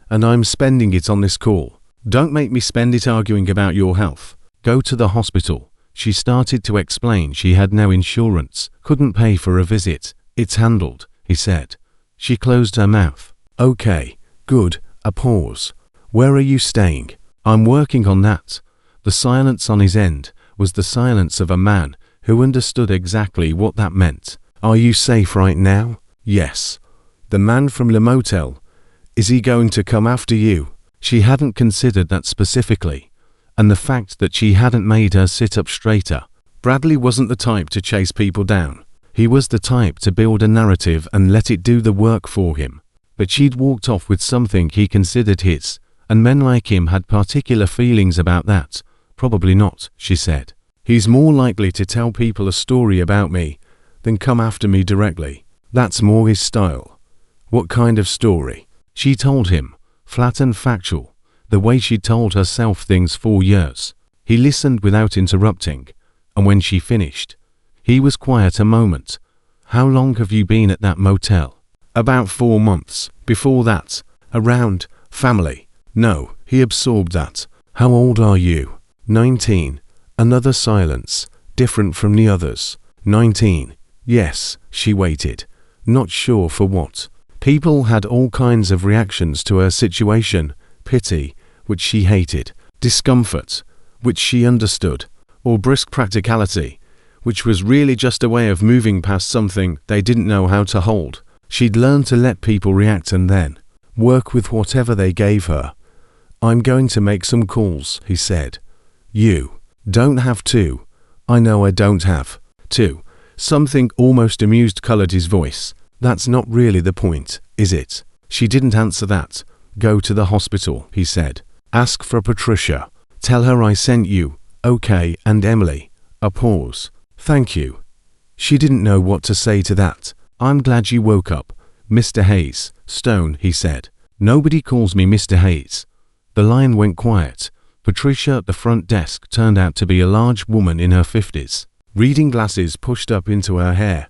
and I'm spending it on this call. Don't make me spend it arguing about your health. Go to the hospital. She started to explain she had no insurance, couldn't pay for a visit. It's handled, he said. She closed her mouth. Okay, good. A pause. Where are you staying? I'm working on that. The silence on his end was the silence of a man who understood exactly what that meant. Are you safe right now? Yes. The man from the motel. Is he going to come after you? She hadn't considered that specifically, and the fact that she hadn't made her sit up straighter. Bradley wasn't the type to chase people down. He was the type to build a narrative and let it do the work for him. But she'd walked off with something he considered his, and men like him had particular feelings about that. Probably not, she said. He's more likely to tell people a story about me than come after me directly. That's more his style. What kind of story? She told him, flat and factual, the way she'd told herself things for years. He listened without interrupting, and when she finished, he was quiet a moment. How long have you been at that motel? About 4 months. Before that, around family. No, he absorbed that. How old are you? 19. Another silence, different from the others. 19. Yes, she waited. Not sure for what. People had all kinds of reactions to her situation. Pity, which she hated. Discomfort, which she understood. Or brisk practicality, which was really just a way of moving past something they didn't know how to hold. She'd learned to let people react and then work with whatever they gave her. I'm going to make some calls, he said. You don't have to. I know I don't have to. Something almost amused colored his voice. That's not really the point, is it? She didn't answer that. Go to the hospital, he said. Ask for Patricia. Tell her I sent you. Okay, and Emily. A pause. Thank you. She didn't know what to say to that. I'm glad you woke up, Mr. Hayes. Stone, he said. Nobody calls me Mr. Hayes. The line went quiet. Patricia at the front desk turned out to be a large woman in her 50s, reading glasses pushed up into her hair,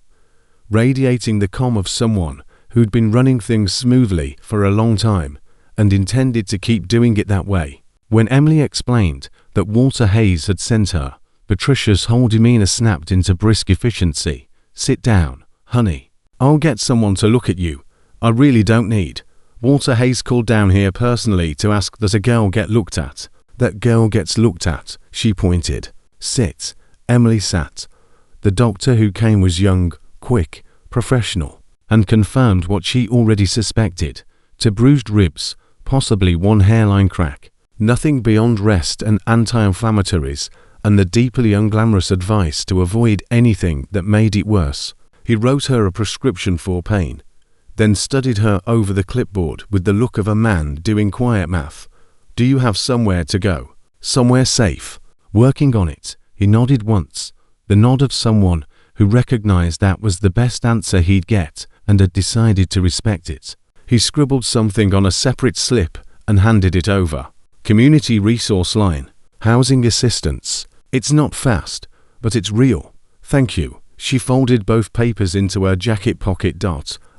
radiating the calm of someone who'd been running things smoothly for a long time and intended to keep doing it that way. When Emily explained that Walter Hayes had sent her, Patricia's whole demeanor snapped into brisk efficiency. Sit down, honey. I'll get someone to look at you. I really don't need. Walter Hayes called down here personally to ask that a girl get looked at. That girl gets looked at, she pointed. Sit. Emily sat. The doctor who came was young, quick, professional, and confirmed what she already suspected. 2 bruised ribs, possibly 1 hairline crack. Nothing beyond rest and anti-inflammatories, and the deeply unglamorous advice to avoid anything that made it worse. He wrote her a prescription for pain, then studied her over the clipboard with the look of a man doing quiet math. Do you have somewhere to go? Somewhere safe? Working on it. He nodded once, the nod of someone who recognized that was the best answer he'd get and had decided to respect it. He scribbled something on a separate slip and handed it over. Community resource line. Housing assistance. It's not fast, but it's real. Thank you. She folded both papers into her jacket pocket.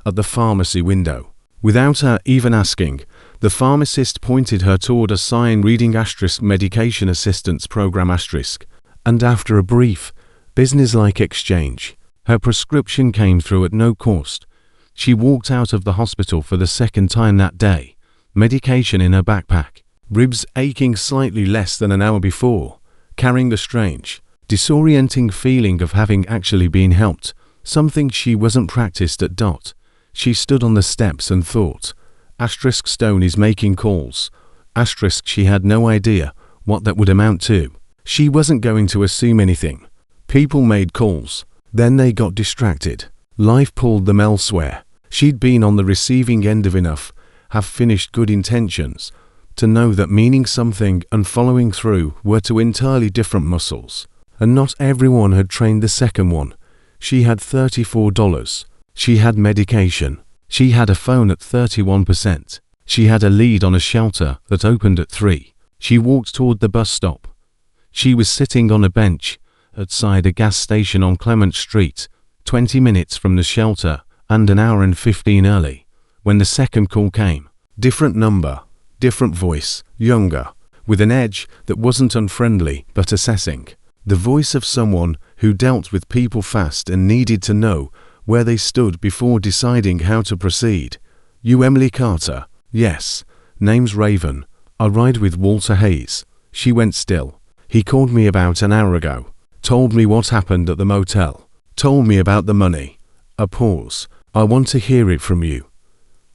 At the pharmacy window. Without her even asking, the pharmacist pointed her toward a sign reading * medication assistance program *, and after a brief, businesslike exchange, her prescription came through at no cost. She walked out of the hospital for the second time that day, medication in her backpack, ribs aching slightly less than an hour before, carrying a strange, disorienting feeling of having actually been helped, something she wasn't practiced at. She stood on the steps and thought, * Stone is making calls, * she had no idea what that would amount to. She wasn't going to assume anything, People made calls. Then they got distracted. Life pulled them elsewhere. She'd been on the receiving end of enough, have finished good intentions, to know that meaning something and following through were two entirely different muscles. And not everyone had trained the second one. She had $34. She had medication. She had a phone at 31%. She had a lead on a shelter that opened at 3. She walked toward the bus stop. She was sitting on a bench outside a gas station on Clement Street, 20 minutes from the shelter and an hour and 15 early, when the second call came. Different number, different voice, younger, with an edge that wasn't unfriendly but assessing. The voice of someone who dealt with people fast and needed to know where they stood before deciding how to proceed. You Emily Carter? Yes. Name's Raven. I ride with Walter Hayes. She went still. He called me about an hour ago. Told me what happened at the motel. Told me about the money. A pause. I want to hear it from you.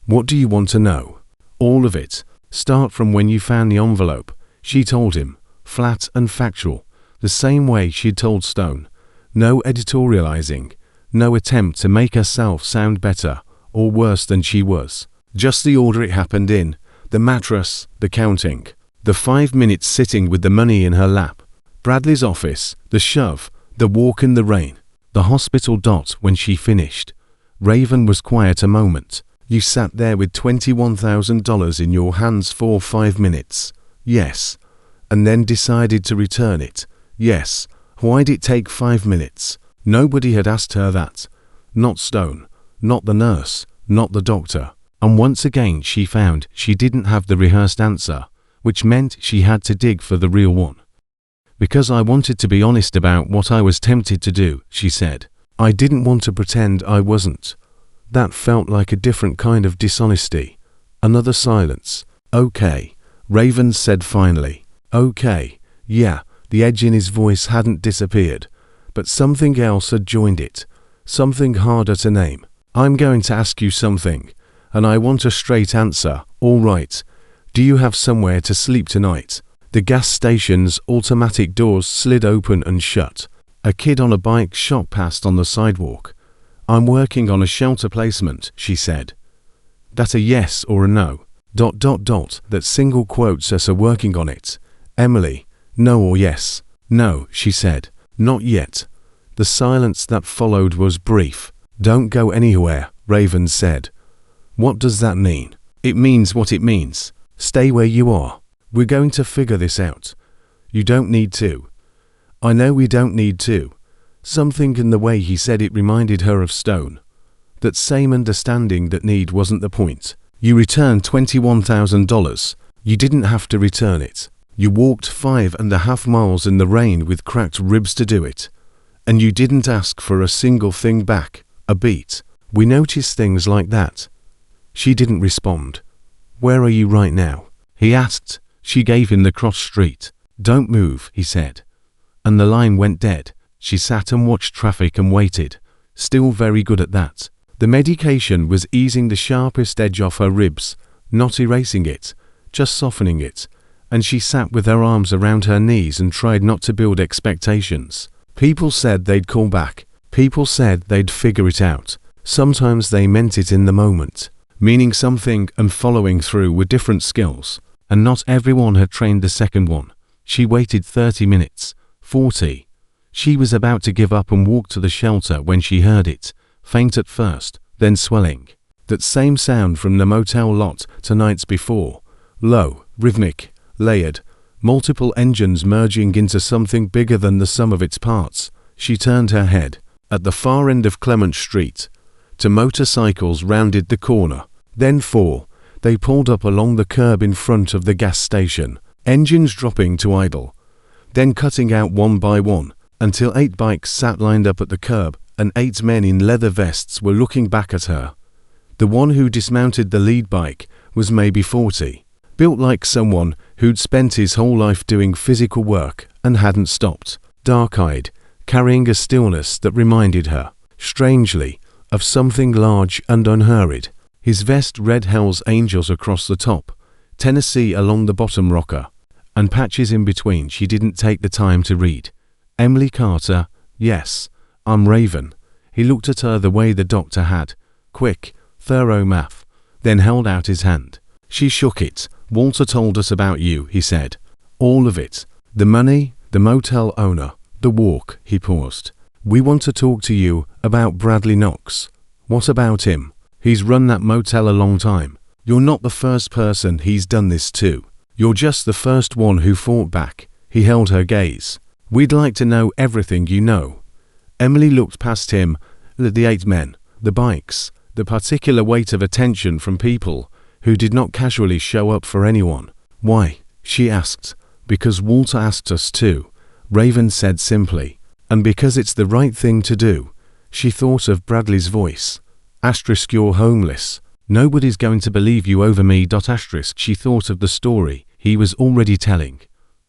What do you want to know? All of it. Start from when you found the envelope. She told him. Flat and factual. The same way she'd told Stone. No editorializing. No attempt to make herself sound better or worse than she was. Just the order it happened in. The mattress, the counting. The 5 minutes sitting with the money in her lap. Bradley's office, the shove, the walk in the rain. The hospital dot when she finished. Raven was quiet a moment. You sat there with $21,000 in your hands for 5 minutes. Yes. And then decided to return it. Yes. Why'd it take 5 minutes? Nobody had asked her that. Not Stone. Not the nurse. Not the doctor. And once again she found she didn't have the rehearsed answer, which meant she had to dig for the real one. Because I wanted to be honest about what I was tempted to do, she said. I didn't want to pretend I wasn't. That felt like a different kind of dishonesty. Another silence. Okay, Raven said finally. Okay, yeah, the edge in his voice hadn't disappeared, but something else had joined it. Something harder to name. I'm going to ask you something, and I want a straight answer. All right. Do you have somewhere to sleep tonight? The gas station's automatic doors slid open and shut. A kid on a bike shot past on the sidewalk. I'm working on a shelter placement, she said. That a yes or a no? ... That single quote says a working on it. Emily, no or yes? No, she said. Not yet. The silence that followed was brief. Don't go anywhere, Raven said. What does that mean? It means what it means. Stay where you are. We're going to figure this out. You don't need to. I know we don't need to. Something in the way he said it reminded her of Stone. That same understanding that need wasn't the point. You returned $21,000. You didn't have to return it. You walked 5.5 miles in the rain with cracked ribs to do it. And you didn't ask for a single thing back, a beat. We notice things like that. She didn't respond. Where are you right now? He asked. She gave him the cross street. Don't move, he said. And the line went dead. She sat and watched traffic and waited. Still very good at that. The medication was easing the sharpest edge off her ribs, not erasing it, just softening it. And she sat with her arms around her knees and tried not to build expectations. People said they'd call back. People said they'd figure it out. Sometimes they meant it in the moment. Meaning something and following through were different skills, and not everyone had trained the second one. She waited 30 minutes, 40. She was about to give up and walk to the shelter when she heard it, faint at first, then swelling. That same sound from the motel lot 2 nights before. Low, rhythmic, layered, multiple engines merging into something bigger than the sum of its parts. She turned her head. At the far end of Clement Street, 2 motorcycles rounded the corner. Then 4. They pulled up along the curb in front of the gas station, engines dropping to idle, then cutting out one by one, until 8 bikes sat lined up at the curb, and 8 men in leather vests were looking back at her. The one who dismounted the lead bike was maybe 40, built like someone who'd spent his whole life doing physical work and hadn't stopped, dark-eyed, carrying a stillness that reminded her, strangely, of something large and unhurried. His vest read Hell's Angels across the top, Tennessee along the bottom rocker, and patches in between she didn't take the time to read. Emily Carter, Yes, I'm Raven. He looked at her the way the doctor had. Quick, thorough math. Then held out his hand. She shook it. Walter told us about you, he said. All of it. The money, the motel owner, the walk, he paused. We want to talk to you about Bradley Knox. What about him? He's run that motel a long time. You're not the first person he's done this to. You're just the first one who fought back. He held her gaze. We'd like to know everything you know. Emily looked past him at the 8 men, the bikes, the particular weight of attention from people who did not casually show up for anyone. Why? She asked. Because Walter asked us to, Raven said simply. And because it's the right thing to do. She thought of Bradley's voice. Asterisk, you're homeless. Nobody's going to believe you over me. Asterisk, she thought of the story he was already telling.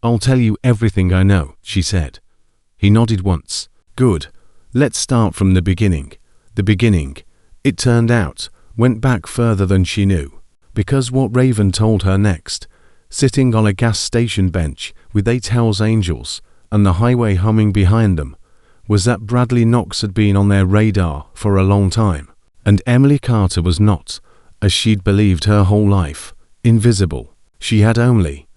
I'll tell you everything I know, she said. He nodded once. Good. Let's start from the beginning. The beginning, it turned out, went back further than she knew. Because what Raven told her next, sitting on a gas station bench with 8 Hells Angels and the highway humming behind them, was that Bradley Knox had been on their radar for a long time. And Emily Carter was not, as she'd believed her whole life, invisible. She had only,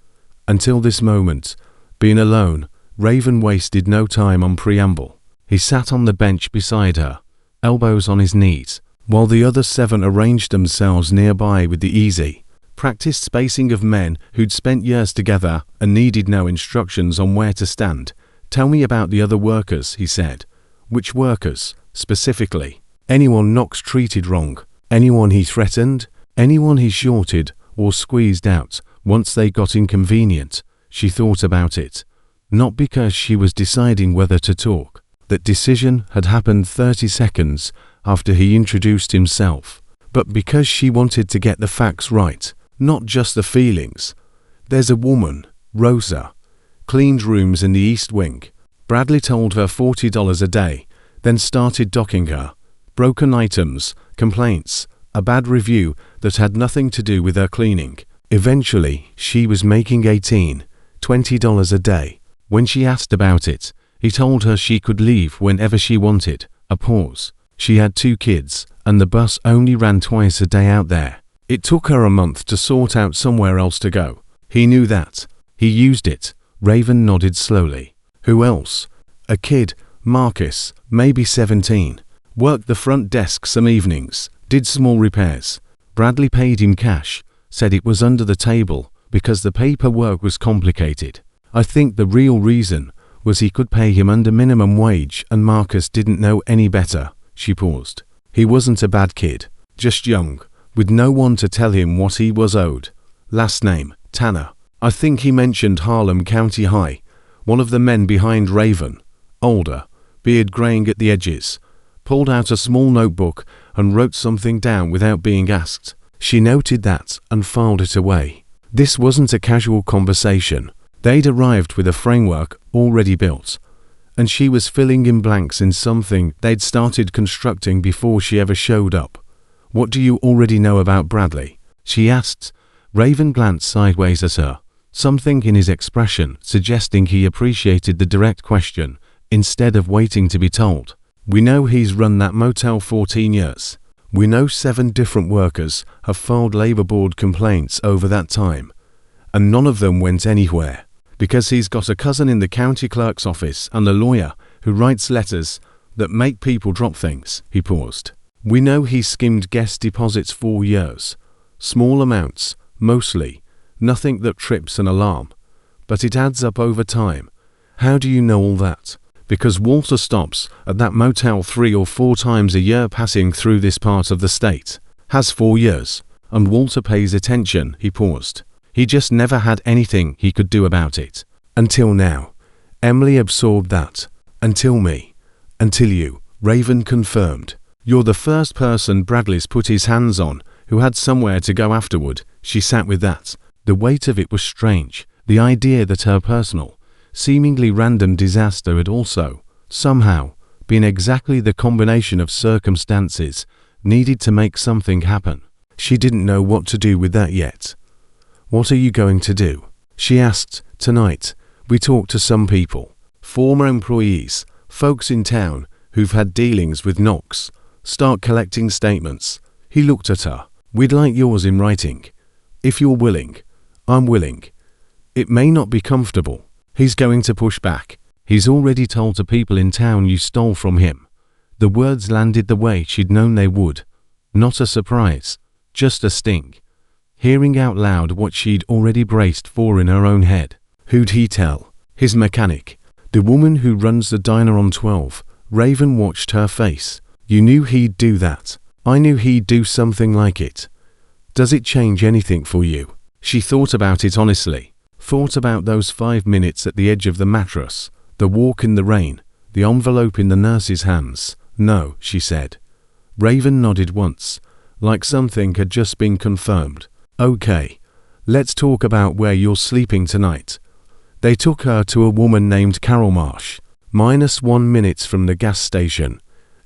until this moment, been alone. Raven wasted no time on preamble. He sat on the bench beside her, elbows on his knees, while the other 7 arranged themselves nearby with the easy, practiced spacing of men who'd spent years together and needed no instructions on where to stand. Tell me about the other workers, he said. Which workers, specifically? Anyone Knox treated wrong, anyone he threatened, anyone he shorted or squeezed out once they got inconvenient. She thought about it. Not because she was deciding whether to talk. That decision had happened 30 seconds after he introduced himself, but because she wanted to get the facts right, not just the feelings. There's a woman, Rosa, cleaned rooms in the East Wing. Bradley told her $40 a day, then started docking her. Broken items, complaints, a bad review that had nothing to do with her cleaning. Eventually, she was making $20 a day. When she asked about it, he told her she could leave whenever she wanted. A pause. She had 2 kids, and the bus only ran twice a day out there. It took her a month to sort out somewhere else to go. He knew that. He used it. Raven nodded slowly. Who else? A kid, Marcus, maybe 17. Worked the front desk some evenings, did small repairs. Bradley paid him cash, said it was under the table because the paperwork was complicated. I think the real reason was he could pay him under minimum wage and Marcus didn't know any better. She paused. He wasn't a bad kid, just young, with no one to tell him what he was owed. Last name, Tanner. I think he mentioned Harlem County High. One of the men behind Raven, older, beard graying at the edges, pulled out a small notebook and wrote something down without being asked. She noted that and filed it away. This wasn't a casual conversation. They'd arrived with a framework already built, and she was filling in blanks in something they'd started constructing before she ever showed up. What do you already know about Bradley? She asked. Raven glanced sideways at her, something in his expression suggesting he appreciated the direct question instead of waiting to be told. We know he's run that motel 14 years. We know 7 different workers have filed labor board complaints over that time, and none of them went anywhere, because he's got a cousin in the county clerk's office and a lawyer who writes letters that make people drop things. He paused. We know he skimmed guest deposits 4 years. Small amounts, mostly, nothing that trips an alarm, but it adds up over time. How do you know all that? Because Walter stops at that motel 3 or 4 times a year passing through this part of the state. Has 4 years. And Walter pays attention. He paused. He just never had anything he could do about it. Until now. Emily absorbed that. Until me. Until you. Raven confirmed. You're the first person Bradley's put his hands on who had somewhere to go afterward. She sat with that. The weight of it was strange. The idea that her personal, seemingly random disaster had also, somehow, been exactly the combination of circumstances needed to make something happen. She didn't know what to do with that yet. What are you going to do? She asked. Tonight, we talked to some people, former employees, Folks in town who've had dealings with Knox start collecting statements. He looked at her. We'd like yours in writing. If you're willing. I'm willing. It may not be comfortable. He's going to push back. He's already told the people in town you stole from him. The words landed the way she'd known they would. Not a surprise, just a sting. Hearing out loud what she'd already braced for in her own head. Who'd he tell? His mechanic. The woman who runs the diner on 12. Raven watched her face. You knew he'd do that. I knew he'd do something like it. Does it change anything for you? She thought about it honestly. Thought about those 5 minutes at the edge of the mattress, the walk in the rain, the envelope in the nurse's hands. No, she said. Raven nodded once, like something had just been confirmed. Okay, let's talk about where you're sleeping tonight. They took her to a woman named Carol Marsh, -1 minute from the gas station,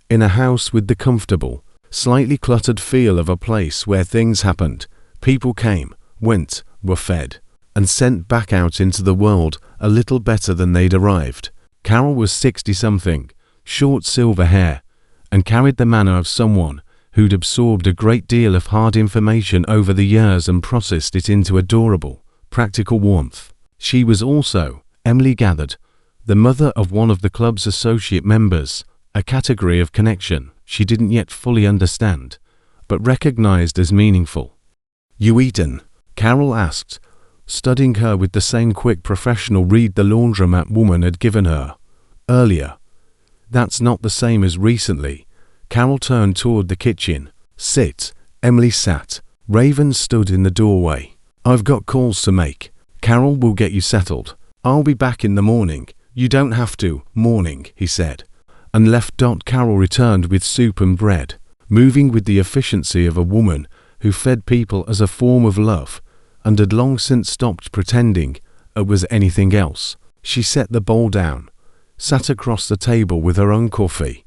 in a house with the comfortable, slightly cluttered feel of a place where things happened. People came, went, were fed, and sent back out into the world a little better than they'd arrived. Carol was 60-something, short silver hair, and carried the manner of someone who'd absorbed a great deal of hard information over the years and processed it into adorable, practical warmth. She was also, Emily gathered, the mother of one of the club's associate members, a category of connection she didn't yet fully understand, but recognized as meaningful. You eaten? Carol asked, studying her with the same quick professional read the laundromat woman had given her. Earlier. That's not the same as recently. Carol turned toward the kitchen. Sit. Emily sat. Raven stood in the doorway. I've got calls to make. Carol will get you settled. I'll be back in the morning. You don't have to. Morning, he said, and left. Carol returned with soup and bread, moving with the efficiency of a woman who fed people as a form of love, and had long since stopped pretending it was anything else. She set the bowl down, sat across the table with her own coffee,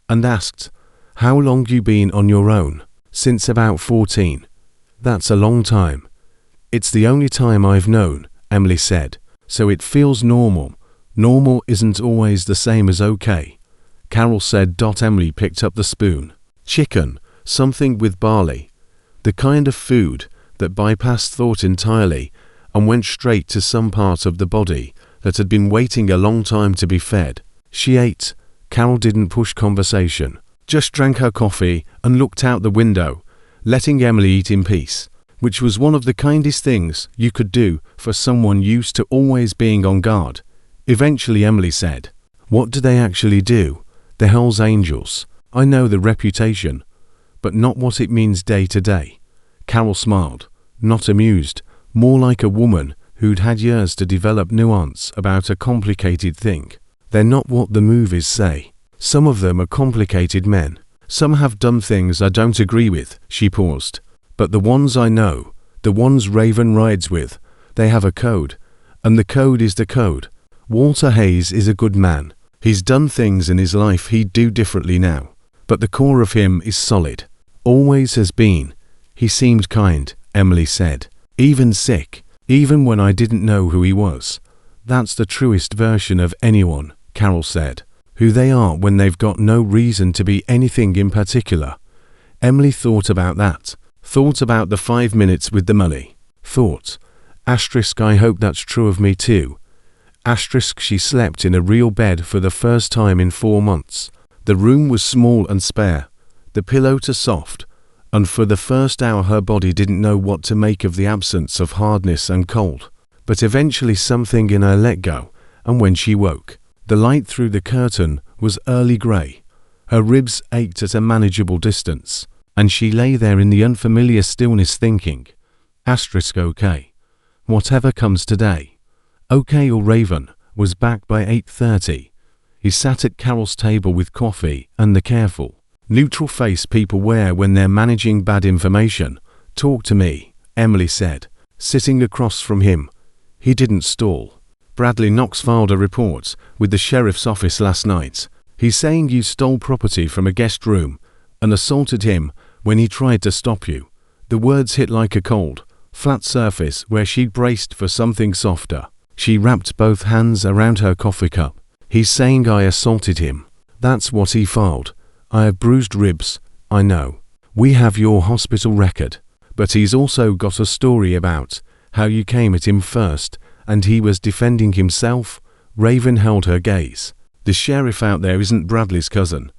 and asked, How long you been on your own? Since about 14. That's a long time. It's the only time I've known, Emily said, so it feels normal. Normal isn't always the same as okay. Carol said. Emily picked up the spoon. Chicken, something with barley. The kind of food that bypassed thought entirely and went straight to some part of the body that had been waiting a long time to be fed. She ate. Carol didn't push conversation, just drank her coffee and looked out the window, letting Emily eat in peace, which was one of the kindest things you could do for someone used to always being on guard. Eventually Emily said, What do they actually do? The Hells Angels. I know the reputation, but not what it means day to day. Carol smiled, not amused, more like a woman who'd had years to develop nuance about a complicated thing. They're not what the movies say. Some of them are complicated men. Some have done things I don't agree with. She paused. But the ones I know, the ones Raven rides with, they have a code. And the code is the code. Walter Hayes is a good man. He's done things in his life he'd do differently now. But the core of him is solid. Always has been. He seemed kind, Emily said. Even sick. Even when I didn't know who he was. That's the truest version of anyone, Carol said. Who they are when they've got no reason to be anything in particular. Emily thought about that. Thought about the 5 minutes with the money. Thought. I hope that's true of me too. She slept in a real bed for the first time in 4 months. The room was small and spare. The pillow too soft. And for the first hour her body didn't know what to make of the absence of hardness and cold. But eventually something in her let go, and when she woke, the light through the curtain was early grey. Her ribs ached at a manageable distance, and she lay there in the unfamiliar stillness thinking, okay. Whatever comes today. Okay. Or Raven was back by 8:30. He sat at Carol's table with coffee and the careful, neutral face people wear when they're managing bad information. Talk to me, Emily said, sitting across from him. He didn't stall. Bradley Knox filed a report with the sheriff's office last night. He's saying you stole property from a guest room and assaulted him when he tried to stop you. The words hit like a cold, flat surface where she'd braced for something softer. She wrapped both hands around her coffee cup. He's saying I assaulted him. That's what he filed. I have bruised ribs, I know. We have your hospital record. But he's also got a story about how you came at him first, and he was defending himself. Raven held her gaze. The sheriff out there isn't Bradley's cousin,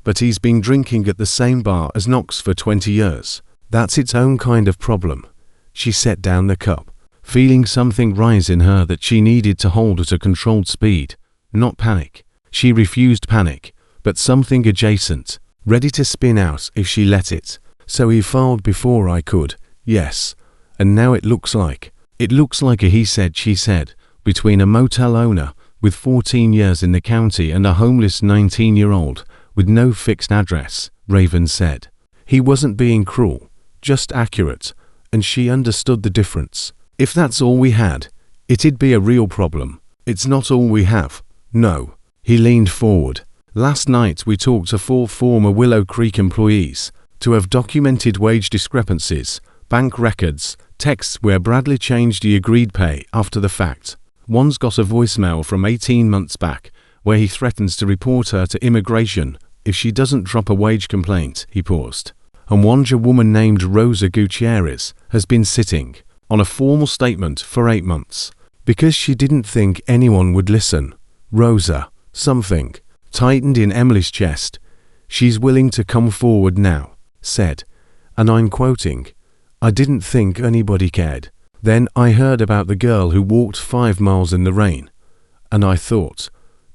but he's been drinking at the same bar as Knox for 20 years. That's its own kind of problem. She set down the cup, feeling something rise in her that she needed to hold at a controlled speed. Not panic. She refused panic, but something adjacent, ready to spin out if she let it. So he filed before I could, yes. And now it looks like a he said she said, between a motel owner with 14 years in the county and a homeless 19-year-old with no fixed address, Raven said. He wasn't being cruel, just accurate, and she understood the difference. If that's all we had, it'd be a real problem. It's not all we have. No. He leaned forward. Last night we talked to 4 former Willow Creek employees to have documented wage discrepancies, bank records, texts where Bradley changed the agreed pay after the fact. One's got a voicemail from 18 months back where he threatens to report her to immigration if she doesn't drop a wage complaint. He paused. And one's a woman named Rosa Gutierrez has been sitting on a formal statement for 8 months because she didn't think anyone would listen. Rosa, something tightened in Emily's chest. She's willing to come forward now, said, and I'm quoting, I didn't think anybody cared. Then I heard about the girl who walked 5 miles in the rain, and I thought,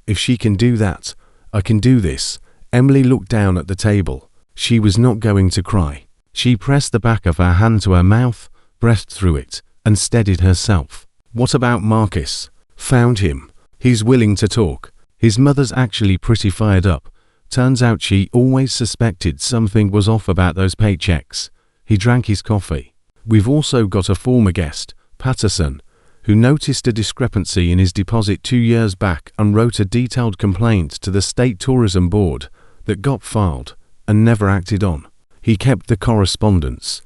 if she can do that, I can do this. Emily looked down at the table. She was not going to cry. She pressed the back of her hand to her mouth, breathed through it, and steadied herself. What about Marcus? Found him. He's willing to talk. His mother's actually pretty fired up. Turns out she always suspected something was off about those paychecks. He drank his coffee. We've also got a former guest, Patterson, who noticed a discrepancy in his deposit 2 years back and wrote a detailed complaint to the State Tourism Board that got filed and never acted on. He kept the correspondence.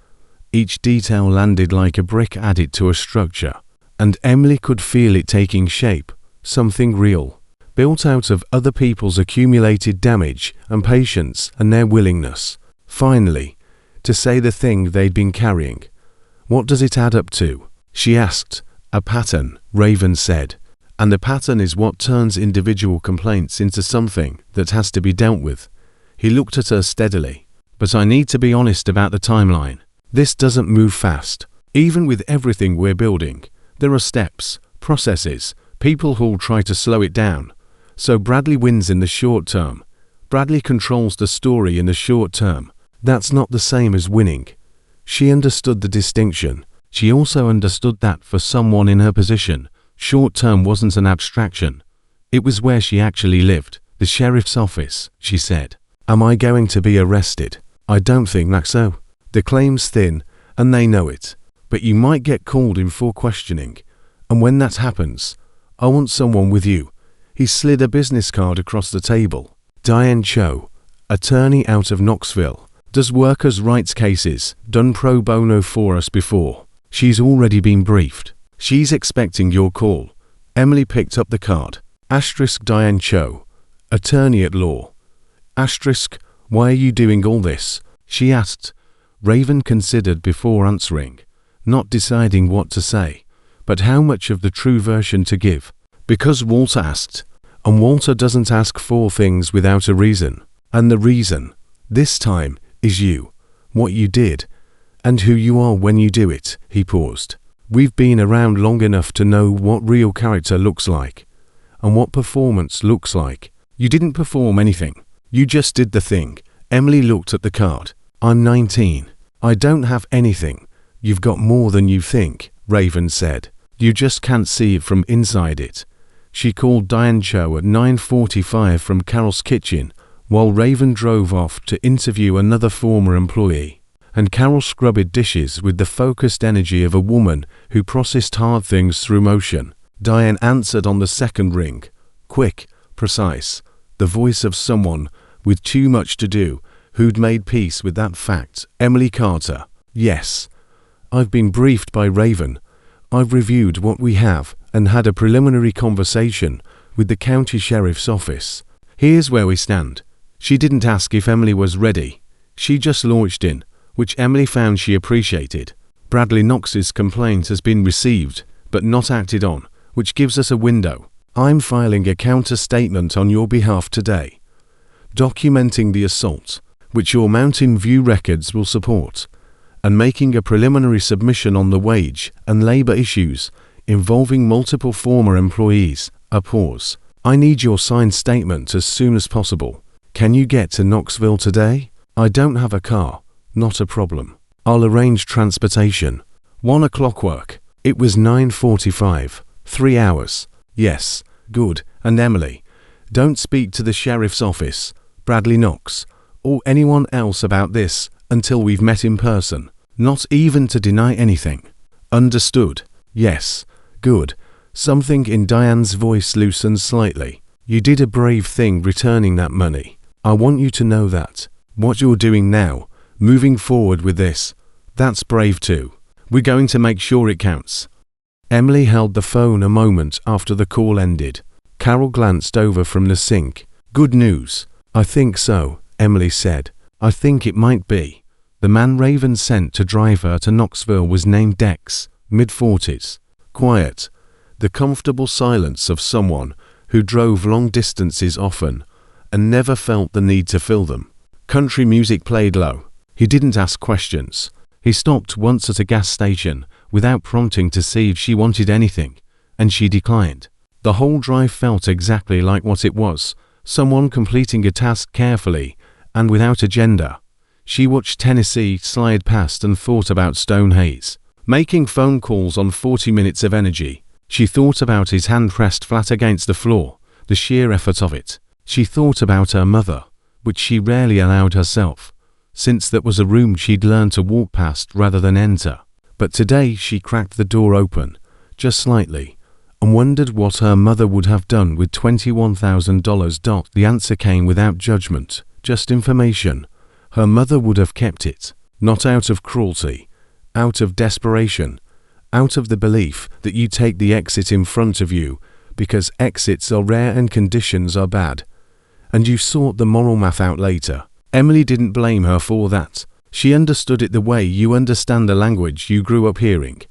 Each detail landed like a brick added to a structure, and Emily could feel it taking shape, something real, built out of other people's accumulated damage and patience and their willingness, finally, to say the thing they'd been carrying. What does it add up to? She asked. A pattern, Raven said. And the pattern is what turns individual complaints into something that has to be dealt with. He looked at her steadily. But I need to be honest about the timeline. This doesn't move fast. Even with everything we're building, there are steps, processes, people who'll try to slow it down. So Bradley wins in the short term. Bradley controls the story in the short term. That's not the same as winning. She understood the distinction. She also understood that for someone in her position, short term wasn't an abstraction. It was where she actually lived, the sheriff's office, she said. Am I going to be arrested? I don't think that's so. The claim's thin, and they know it. But you might get called in for questioning. And when that happens, I want someone with you. He slid a business card across the table. Diane Cho, attorney out of Knoxville. Does workers' rights cases, done pro bono for us before. She's already been briefed. She's expecting your call. Emily picked up the card. Asterisk Diane Cho, attorney at law. Asterisk, why are you doing all this? She asked. Raven considered before answering, not deciding what to say, but how much of the true version to give. Because Walter asked, and Walter doesn't ask for things without a reason. And the reason, this time, is you, what you did, and who you are when you do it. He paused. We've been around long enough to know what real character looks like, and what performance looks like. You didn't perform anything. You just did the thing. Emily looked at the card. I'm 19. I don't have anything. You've got more than you think, Raven said. You just can't see it from inside it. She called Diane Cho at 9:45 from Carol's kitchen, while Raven drove off to interview another former employee, and Carol scrubbed dishes with the focused energy of a woman who processed hard things through motion. Diane answered on the second ring, quick, precise, the voice of someone with too much to do who'd made peace with that fact. Emily Carter. Yes. I've been briefed by Raven. I've reviewed what we have and had a preliminary conversation with the county sheriff's office. Here's where we stand. She didn't ask if Emily was ready. She just launched in, which Emily found she appreciated. Bradley Knox's complaint has been received, but not acted on, which gives us a window. I'm filing a counter-statement on your behalf today, documenting the assault, which your Mountain View records will support, and making a preliminary submission on the wage and labor issues involving multiple former employees. A pause. I need your signed statement as soon as possible. Can you get to Knoxville today? I don't have a car. Not a problem. I'll arrange transportation. 1 o'clock work. It was 9:45. 3 hours. Yes. Good. And Emily, don't speak to the sheriff's office, Bradley Knox, or anyone else about this until we've met in person. Not even to deny anything. Understood? Yes. Good. Something in Diane's voice loosened slightly. You did a brave thing returning that money. I want you to know that. What you're doing now, moving forward with this, that's brave too. We're going to make sure it counts. Emily held the phone a moment after the call ended. Carol glanced over from the sink. Good news. I think so, Emily said. I think it might be. The man Raven sent to drive her to Knoxville was named Dex, mid-40s. Quiet. The comfortable silence of someone who drove long distances often and never felt the need to fill them. Country music played low. He didn't ask questions. He stopped once at a gas station without prompting to see if she wanted anything, and she declined. The whole drive felt exactly like what it was, someone completing a task carefully and without agenda. She watched Tennessee slide past and thought about Stone Hayes, making phone calls on 40 minutes of energy. She thought about his hand pressed flat against the floor, the sheer effort of it. She thought about her mother, which she rarely allowed herself, since that was a room she'd learned to walk past rather than enter. But today she cracked the door open, just slightly, and wondered what her mother would have done with $21,000. The answer came without judgment, just information. Her mother would have kept it, not out of cruelty, out of desperation, out of the belief that you take the exit in front of you because exits are rare and conditions are bad. And you sort the moral math out later. Emily didn't blame her for that. She understood it the way you understand the language you grew up hearing.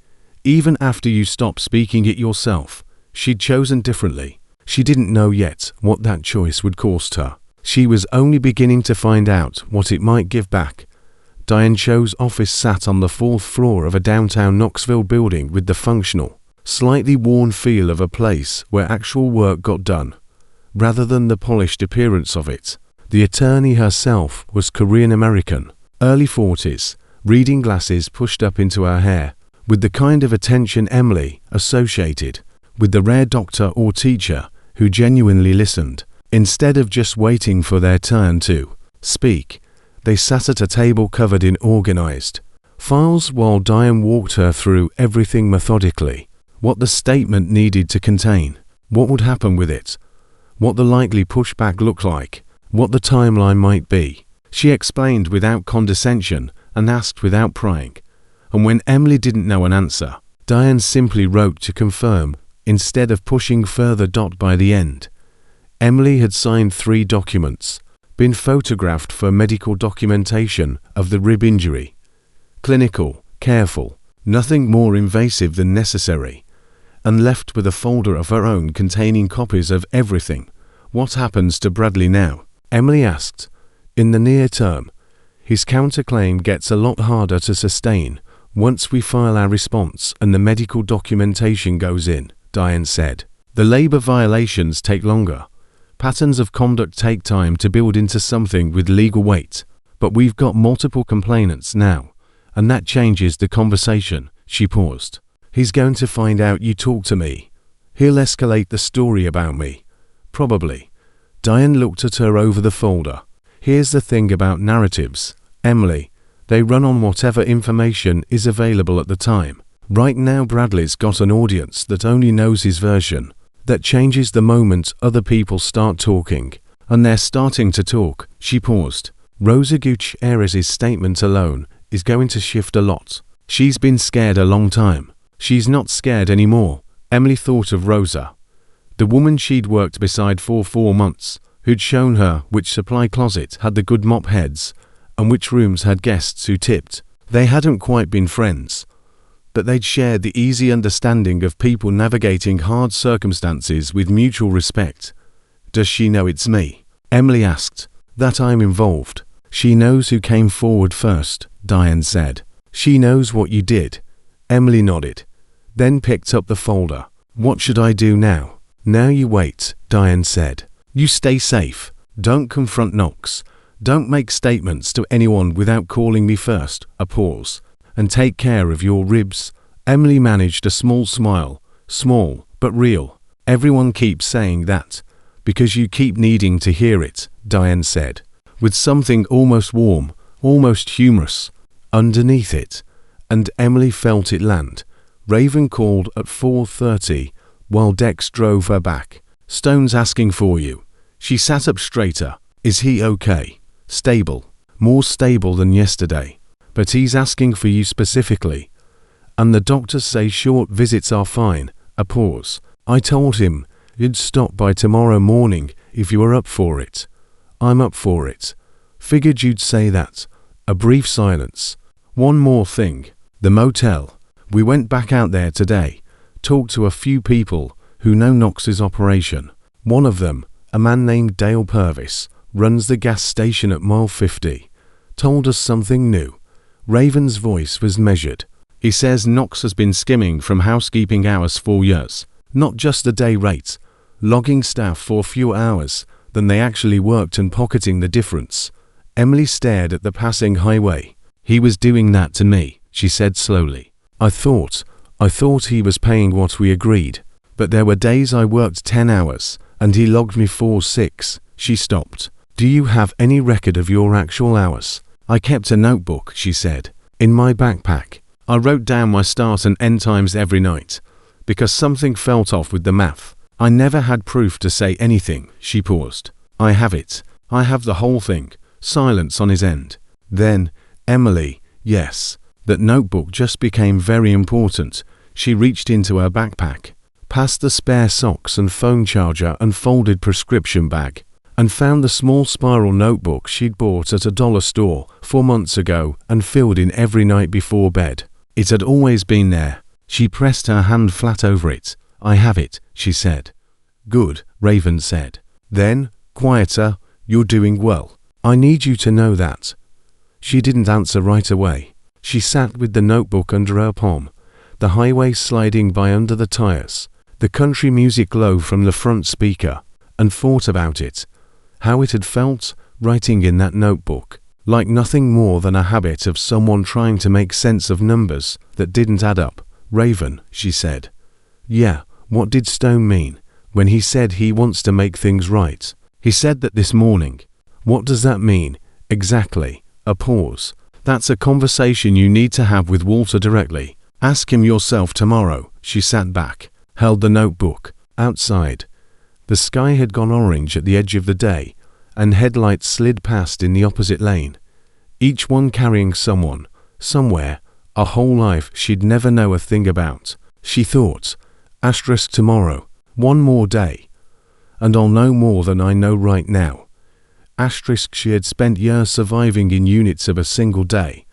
Even after you stopped speaking it yourself, she'd chosen differently. She didn't know yet what that choice would cost her. She was only beginning to find out what it might give back. Diane Cho's office sat on the 4th floor of a downtown Knoxville building with the functional, slightly worn feel of a place where actual work got done, rather than the polished appearance of it. The attorney herself was Korean American, early 40s, reading glasses pushed up into her hair, with the kind of attention Emily associated with the rare doctor or teacher who genuinely listened, instead of just waiting for their turn to speak. They sat at a table covered in organized files while Diane walked her through everything methodically. What the statement needed to contain, what would happen with it, what the likely pushback looked like, what the timeline might be. She explained without condescension and asked without prying. And when Emily didn't know an answer, Diane simply wrote to confirm, instead of pushing further. By the end, Emily had signed 3 documents, been photographed for medical documentation of the rib injury. Clinical, careful, nothing more invasive than necessary, and left with a folder of her own containing copies of everything. What happens to Bradley now? Emily asked. In the near term, his counterclaim gets a lot harder to sustain once we file our response and the medical documentation goes in, Diane said. The labor violations take longer. Patterns of conduct take time to build into something with legal weight, but we've got multiple complainants now, and that changes the conversation. She paused. He's going to find out you talk to me. He'll escalate the story about me. Probably. Diane looked at her over the folder. Here's the thing about narratives, Emily. They run on whatever information is available at the time. Right now Bradley's got an audience that only knows his version. That changes the moment other people start talking. And they're starting to talk. She paused. Rosa Gutierrez's statement alone is going to shift a lot. She's been scared a long time. She's not scared anymore. Emily thought of Rosa. The woman she'd worked beside for 4 months, who'd shown her which supply closet had the good mop heads and which rooms had guests who tipped. They hadn't quite been friends, but they'd shared the easy understanding of people navigating hard circumstances with mutual respect. "Does she know it's me?" Emily asked. "That I'm involved." "She knows who came forward first," Diane said. "She knows what you did." Emily nodded, then picked up the folder. "What should I do now?" "Now you wait," Diane said. "You stay safe. Don't confront Knox. Don't make statements to anyone without calling me first." A pause. "And take care of your ribs." Emily managed a small smile. "Small, but real. Everyone keeps saying that, because you keep needing to hear it," Diane said, with something almost warm, almost humorous, underneath it, and Emily felt it land. Raven called at 4:30 while Dex drove her back. "Stone's asking for you." She sat up straighter. "Is he okay?" "Stable. More stable than yesterday. But he's asking for you specifically. And the doctors say short visits are fine." A pause. "I told him you'd stop by tomorrow morning if you were up for it." "I'm up for it." "Figured you'd say that." A brief silence. "One more thing. The motel. We went back out there today. Talked to a few people who know Knox's operation. One of them, a man named Dale Purvis, runs the gas station at mile 50. Told us something new." Raven's voice was measured. "He says Knox has been skimming from housekeeping hours for years. Not just a day rate. Logging staff for fewer hours than they actually worked and pocketing the difference." Emily stared at the passing highway. "He was doing that to me," she said slowly. I thought he was paying what we agreed. But there were days I worked 10 hours, and he logged me for 6. She stopped. "Do you have any record of your actual hours?" "I kept a notebook," she said, "in my backpack. I wrote down my start and end times every night, because something felt off with the math. I never had proof to say anything." She paused. "I have it. I have the whole thing." Silence on his end. Then, "Emily, yes." That notebook just became very important. She reached into her backpack, past the spare socks and phone charger and folded prescription bag, and found the small spiral notebook she'd bought at a dollar store 4 months ago and filled in every night before bed. It had always been there. She pressed her hand flat over it. "I have it," she said. "Good," Raven said. Then, quieter, "You're doing well. I need you to know that." She didn't answer right away. She sat with the notebook under her palm, the highway sliding by under the tires, the country music low from the front speaker, and thought about it. How it had felt, writing in that notebook, like nothing more than a habit of someone trying to make sense of numbers that didn't add up. "Raven," she said. "Yeah, what did Stone mean when he said he wants to make things right?" "He said that this morning." "What does that mean, exactly?" A pause. "That's a conversation you need to have with Walter directly. Ask him yourself tomorrow." She sat back, held the notebook. Outside, the sky had gone orange at the edge of the day, and headlights slid past in the opposite lane, each one carrying someone, somewhere, a whole life she'd never know a thing about. She thought, asterisk tomorrow, one more day, and I'll know more than I know right now. Asterisk she had spent years surviving in units of a single day,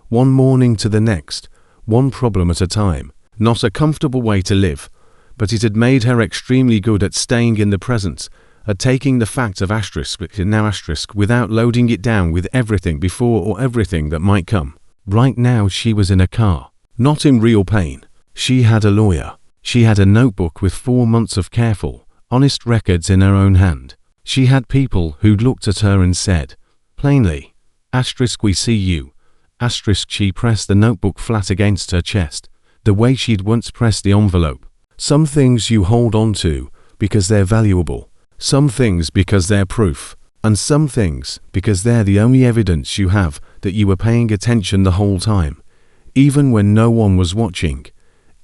one morning to the next, one problem at a time. Not a comfortable way to live, but it had made her extremely good at staying in the present, at taking the fact of asterisk now asterisk without loading it down with everything before or everything that might come. Right now she was in a car, not in real pain. She had a lawyer. She had a notebook with 4 months of careful, honest records in her own hand. She had people who'd looked at her and said, plainly, asterisk we see you. Asterisk she pressed the notebook flat against her chest, the way she'd once pressed the envelope. Some things you hold on to because they're valuable, some things because they're proof, and some things because they're the only evidence you have that you were paying attention the whole time, even when no one was watching,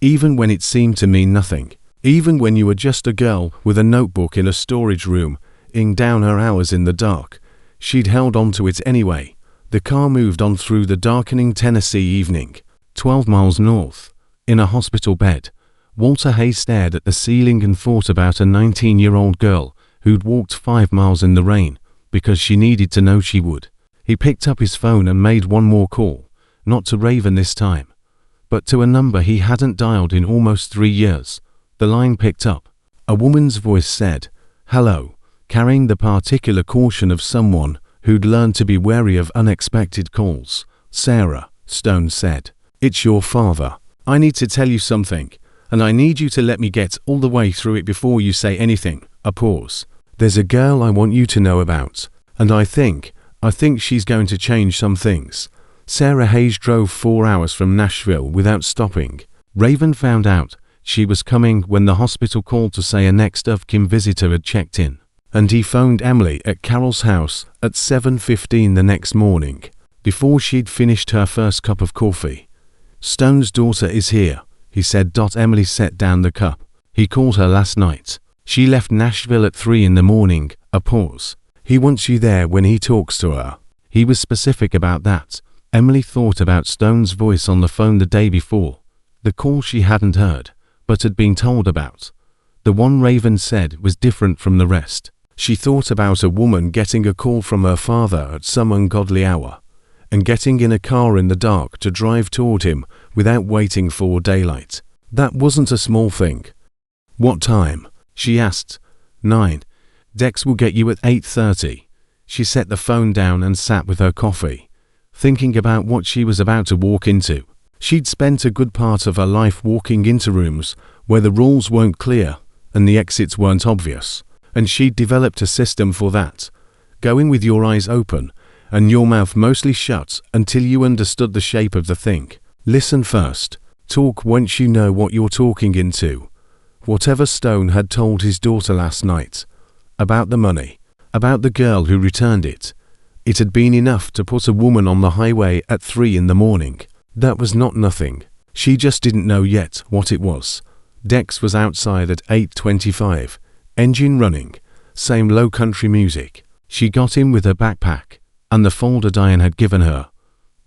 even when it seemed to mean nothing, even when you were just a girl with a notebook in a storage room, ing down her hours in the dark. She'd held on to it anyway. The car moved on through the darkening Tennessee evening, 12 miles north, in a hospital bed, Walter Hayes stared at the ceiling and thought about a 19-year-old girl who'd walked 5 miles in the rain because she needed to know she would. He picked up his phone and made one more call, not to Raven this time, but to a number he hadn't dialed in almost 3 years. The line picked up. A woman's voice said, "Hello," carrying the particular caution of someone who'd learned to be wary of unexpected calls. "Sarah," Stone said, "it's your father. I need to tell you something, and I need you to let me get all the way through it before you say anything." A pause. "There's a girl I want you to know about, and I think she's going to change some things." Sarah Hayes drove 4 hours from Nashville without stopping. Raven found out she was coming when the hospital called to say a next of kin visitor had checked in, and he phoned Emily at Carol's house at 7:15 the next morning, before she'd finished her first cup of coffee. "Stone's daughter is here," he said. Emily set down the cup. "He called her last night. She left Nashville at 3 in the morning." A pause. "He wants you there when he talks to her." He was specific about that. Emily thought about Stone's voice on the phone the day before, the call she hadn't heard, but had been told about. The one Raven said was different from the rest. She thought about a woman getting a call from her father at some ungodly hour, and getting in a car in the dark to drive toward him without waiting for daylight. That wasn't a small thing. "What time?" she asked. 9. "Dex will get you at 8:30. She set the phone down and sat with her coffee, thinking about what she was about to walk into. She'd spent a good part of her life walking into rooms where the rules weren't clear and the exits weren't obvious, and she'd developed a system for that, going with your eyes open and your mouth mostly shut until you understood the shape of the thing. Listen first. Talk once you know what you're talking into. Whatever Stone had told his daughter last night, about the money, about the girl who returned it, it had been enough to put a woman on the highway at 3 in the morning. That was not nothing. She just didn't know yet what it was. Dex was outside at 8:25, engine running, same low country music. She got in with her backpack and the folder Diane had given her.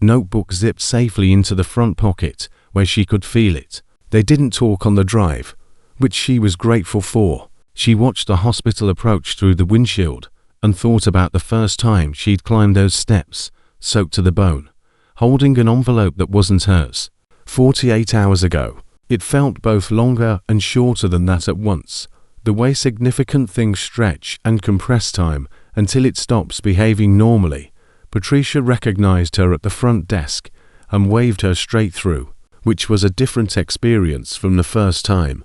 Notebook zipped safely into the front pocket where she could feel it. They didn't talk on the drive, which she was grateful for. She watched the hospital approach through the windshield and thought about the first time she'd climbed those steps, soaked to the bone, holding an envelope that wasn't hers. 48 hours ago. It felt both longer and shorter than that at once, the way significant things stretch and compress time until it stops behaving normally. Patricia recognized her at the front desk and waved her straight through, which was a different experience from the first time.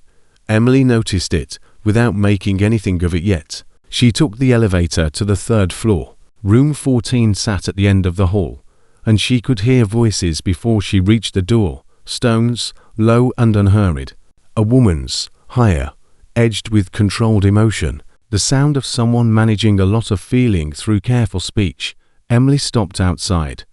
Emily noticed it without making anything of it yet. She took the elevator to the 3rd floor. Room 14 sat at the end of the hall, and she could hear voices before she reached the door. Stone's, low and unhurried. A woman's, higher, edged with controlled emotion. The sound of someone managing a lot of feeling through careful speech. Emily stopped outside.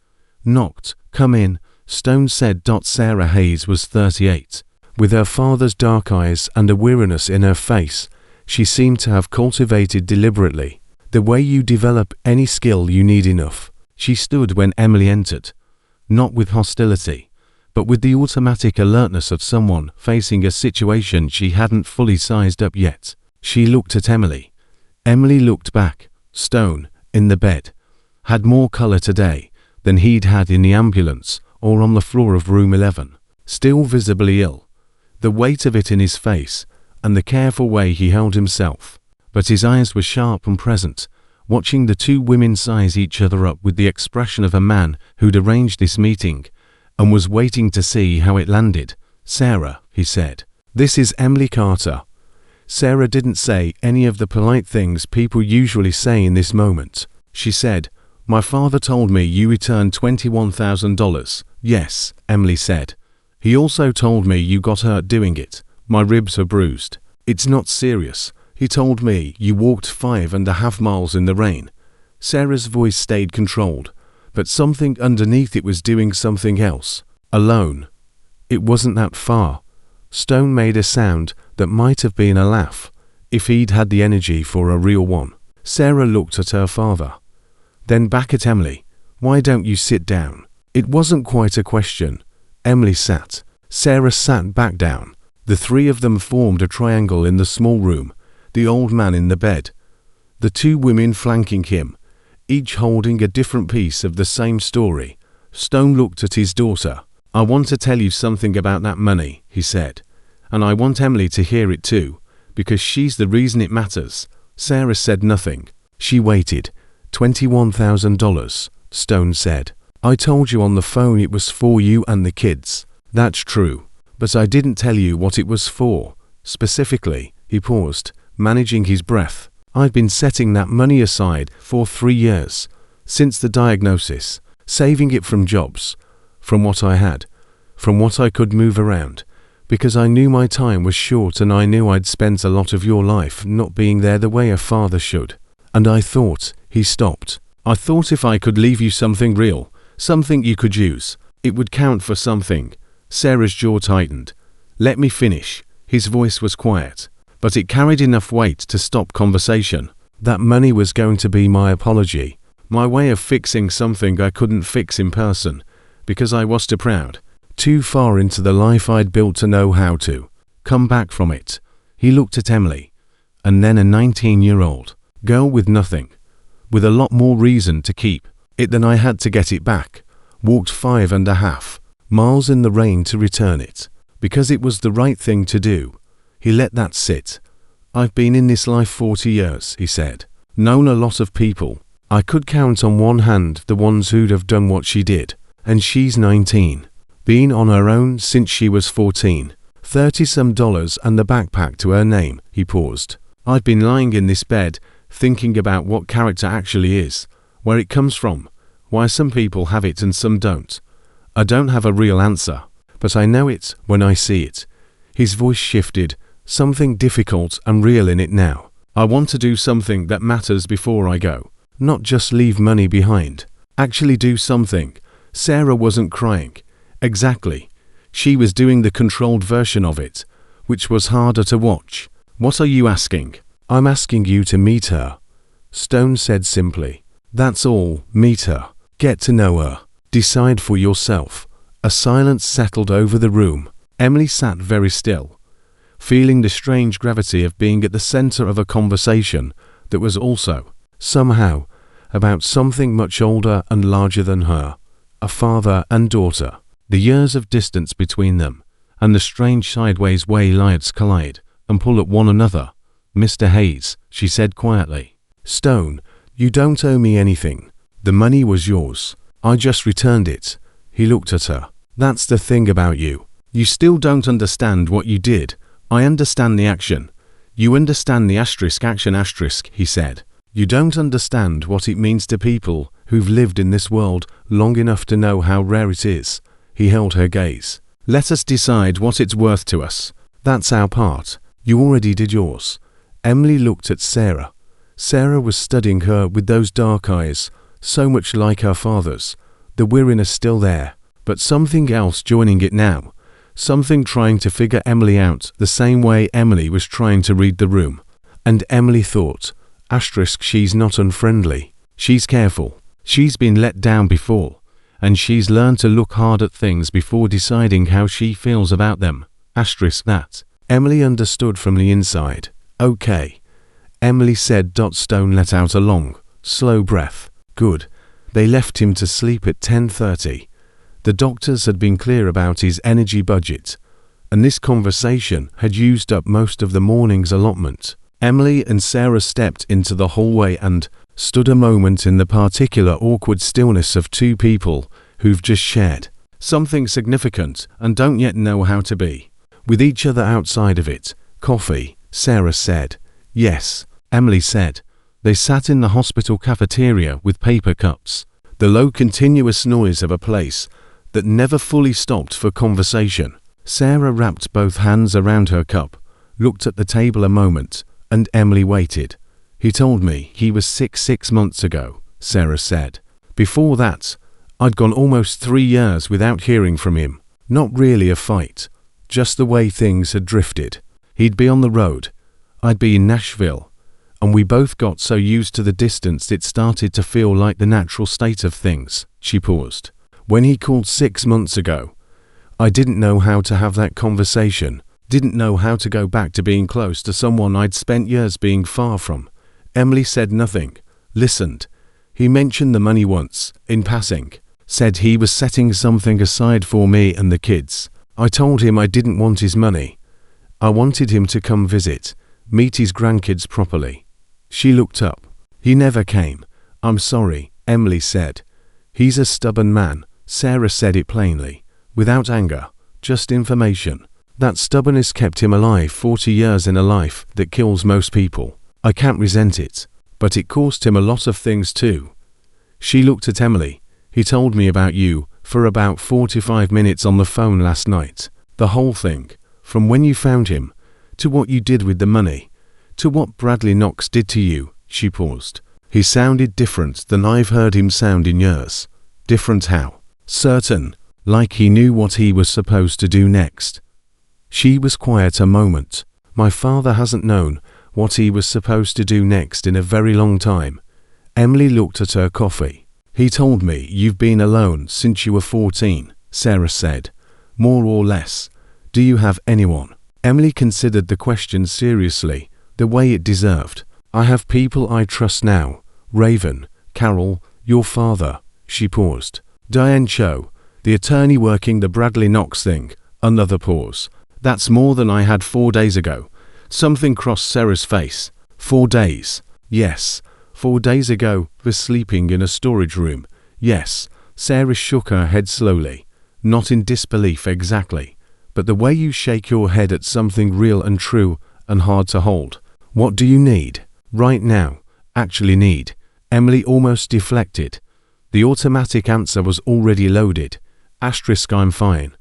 Knocked. "Come in," Stone said. Sarah Hayes was 38. With her father's dark eyes and a weariness in her face, she seemed to have cultivated deliberately. The way you develop any skill you need enough. She stood when Emily entered, not with hostility, but with the automatic alertness of someone facing a situation she hadn't fully sized up yet. She looked at Emily. Emily looked back. Stone, in the bed, had more color today than he'd had in the ambulance or on the floor of room 11. Still visibly ill, the weight of it in his face and the careful way he held himself, but his eyes were sharp and present, watching the two women size each other up with the expression of a man who'd arranged this meeting and was waiting to see how it landed. "Sarah," he said, "this is Emily Carter." Sarah didn't say any of the polite things people usually say in this moment. She said, "My father told me you returned $21,000. "Yes," Emily said. "He also told me you got hurt doing it. My ribs are bruised. It's not serious. He told me you walked 5.5 miles in the rain." Sarah's voice stayed controlled, but something underneath it was doing something else. "Alone. It wasn't that far." Stone made a sound that might have been a laugh, if he'd had the energy for a real one. Sarah looked at her father, then back at Emily. "Why don't you sit down?" It wasn't quite a question. Emily sat. Sarah sat back down. The three of them formed a triangle in the small room, the old man in the bed, the two women flanking him, each holding a different piece of the same story. Stone looked at his daughter. "I want to tell you something about that money," he said, "and I want Emily to hear it too, because she's the reason it matters." Sarah said nothing. She waited. $21,000, Stone said. "I told you on the phone it was for you and the kids." "That's true, but I didn't tell you what it was for. Specifically," he paused, managing his breath. "I've been setting that money aside for 3 years, since the diagnosis, saving it from jobs, from what I had, from what I could move around, because I knew my time was short and I knew I'd spent a lot of your life not being there the way a father should. And I thought," he stopped, "I thought if I could leave you something real, something you could use, it would count for something." Sarah's jaw tightened. "Let me finish." His voice was quiet, but it carried enough weight to stop conversation. "That money was going to be my apology, my way of fixing something I couldn't fix in person, because I was too proud, too far into the life I'd built to know how to come back from it." He looked at Emily, and then a 19-year-old girl with nothing, with a lot more reason to keep it than I had to get it back, walked 5.5 miles in the rain to return it, because it was the right thing to do. He let that sit. "I've been in this life 40 years, he said. "Known a lot of people. I could count on one hand the ones who'd have done what she did. And she's 19. Been on her own since she was 14. $30-some and the backpack to her name." He paused. "I've been lying in this bed, thinking about what character actually is, where it comes from, why some people have it and some don't. I don't have a real answer, but I know it when I see it." His voice shifted, something difficult and real in it now. "I want to do something that matters before I go. Not just leave money behind. Actually do something." Sarah wasn't crying. Exactly. She was doing the controlled version of it, which was harder to watch. "What are you asking?" "I'm asking you to meet her," Stone said simply. "That's all. Meet her. Get to know her. Decide for yourself." A silence settled over the room. Emily sat very still, feeling the strange gravity of being at the center of a conversation that was also, somehow, about something much older and larger than her. A father and daughter. The years of distance between them, and the strange sideways way lives collide and pull at one another. "Mr. Hayes," she said quietly. "Stone, you don't owe me anything. The money was yours. I just returned it." He looked at her. "That's the thing about you. You still don't understand what you did. I understand the action. You understand the action," he said. "You don't understand what it means to people who've lived in this world long enough to know how rare it is." He held her gaze. "Let us decide what it's worth to us. That's our part. You already did yours." Emily looked at Sarah. Sarah was studying her with those dark eyes, so much like her father's. The weariness still there, but something else joining it now. Something trying to figure Emily out the same way Emily was trying to read the room. And Emily thought, she's not unfriendly. She's careful. She's been let down before. And she's learned to look hard at things before deciding how she feels about them. That. Emily understood from the inside. "Okay," Emily said. Stone let out a long, slow breath. "Good." They left him to sleep at 10:30. The doctors had been clear about his energy budget, and this conversation had used up most of the morning's allotment. Emily and Sarah stepped into the hallway and stood a moment in the particular awkward stillness of two people who've just shared something significant and don't yet know how to be with each other outside of it. "Coffee," Sarah said. "Yes," Emily said. They sat in the hospital cafeteria with paper cups, the low continuous noise of a place that never fully stopped for conversation. Sarah wrapped both hands around her cup, looked at the table a moment, and Emily waited. "He told me he was sick 6 months ago," Sarah said. "Before that, I'd gone almost 3 years without hearing from him. Not really a fight, just the way things had drifted. He'd be on the road, I'd be in Nashville, and we both got so used to the distance it started to feel like the natural state of things." She paused. "When he called 6 months ago, I didn't know how to have that conversation. Didn't know how to go back to being close to someone I'd spent years being far from. Emily said nothing, listened. He mentioned the money once, in passing. Said he was setting something aside for me and the kids. I told him I didn't want his money. I wanted him to come visit, meet his grandkids properly. She looked up. He never came. I'm sorry, Emily said. He's a stubborn man, Sarah said it plainly, without anger, just information. That stubbornness kept him alive 40 years in a life that kills most people. I can't resent it, but it cost him a lot of things too. She looked at Emily. He told me about you for about 45 minutes on the phone last night. The whole thing, from when you found him, to what you did with the money, to what Bradley Knox did to you. She paused. He sounded different than I've heard him sound in years. Different how? Certain, like he knew what he was supposed to do next. She was quiet a moment. My father hasn't known what he was supposed to do next in a very long time. Emily looked at her coffee. He told me you've been alone since you were 14, Sarah said. More or less. Do you have anyone? Emily considered the question seriously, the way it deserved. I have people I trust now. Raven, Carol, your father. She paused. Diane Cho, the attorney working the Bradley Knox thing. Another pause. That's more than I had 4 days ago. Something crossed Sarah's face. 4 days. Yes. 4 days ago, was sleeping in a storage room. Yes. Sarah shook her head slowly. Not in disbelief exactly, but the way you shake your head at something real and true and hard to hold. What do you need? Right now. Actually need. Emily almost deflected. The automatic answer was already loaded. Asterisk I'm fine.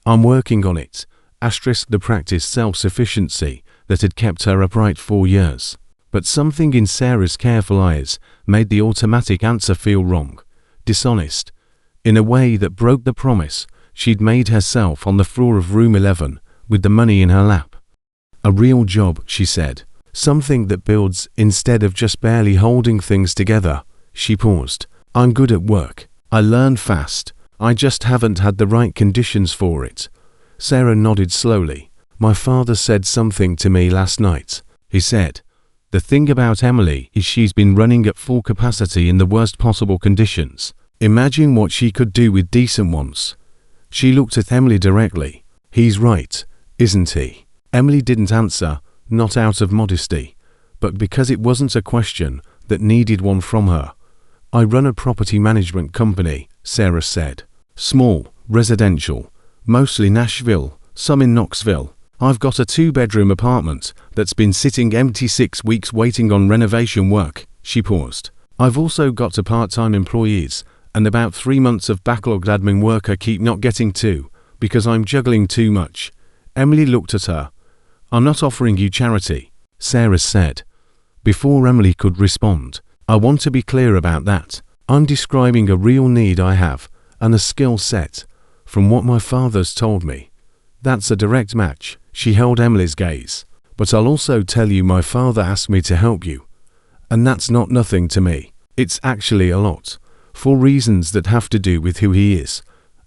I'm working on it. Asterisk the practiced self-sufficiency that had kept her upright 4 years. But something in Sarah's careful eyes made the automatic answer feel wrong, dishonest, in a way that broke the promise she'd made herself on the floor of room 11 with the money in her lap. A real job, she said. Something that builds instead of just barely holding things together. She paused. I'm good at work. I learn fast. I just haven't had the right conditions for it. Sarah nodded slowly. My father said something to me last night. He said, the thing about Emily is she's been running at full capacity in the worst possible conditions. Imagine what she could do with decent ones. She looked at Emily directly. He's right, isn't he? Emily didn't answer, not out of modesty, but because it wasn't a question that needed one from her. I run a property management company, Sarah said. Small, residential, mostly Nashville, some in Knoxville. I've got a 2-bedroom apartment that's been sitting empty 6 weeks waiting on renovation work. She paused. I've also got part-time employees and about 3 months of backlogged admin work I keep not getting to because I'm juggling too much. Emily looked at her. I'm not offering you charity, Sarah said. Before Emily could respond, I want to be clear about that. I'm describing a real need I have and a skill set from what my father's told me. That's a direct match. She held Emily's gaze. But I'll also tell you my father asked me to help you. And that's not nothing to me. It's actually a lot. For reasons that have to do with who he is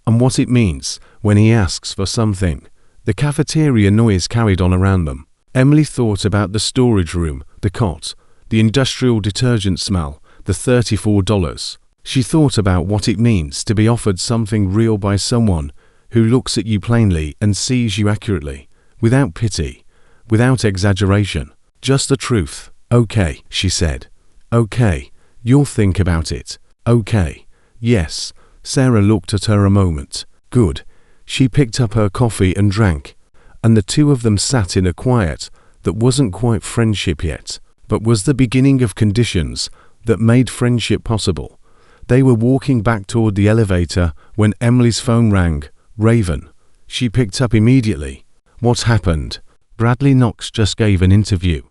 and what it means when he asks for something. The cafeteria noise carried on around them. Emily thought about the storage room, the cot, the industrial detergent smell, the $34. She thought about what it means to be offered something real by someone who looks at you plainly and sees you accurately, without pity, without exaggeration, just the truth. Okay, she said. Okay, you'll think about it. Okay. Yes. Sarah looked at her a moment. Good. She picked up her coffee and drank, and the two of them sat in a quiet that wasn't quite friendship yet, but was the beginning of conditions that made friendship possible. They were walking back toward the elevator when Emily's phone rang. Raven. She picked up immediately. What happened? Bradley Knox just gave an interview.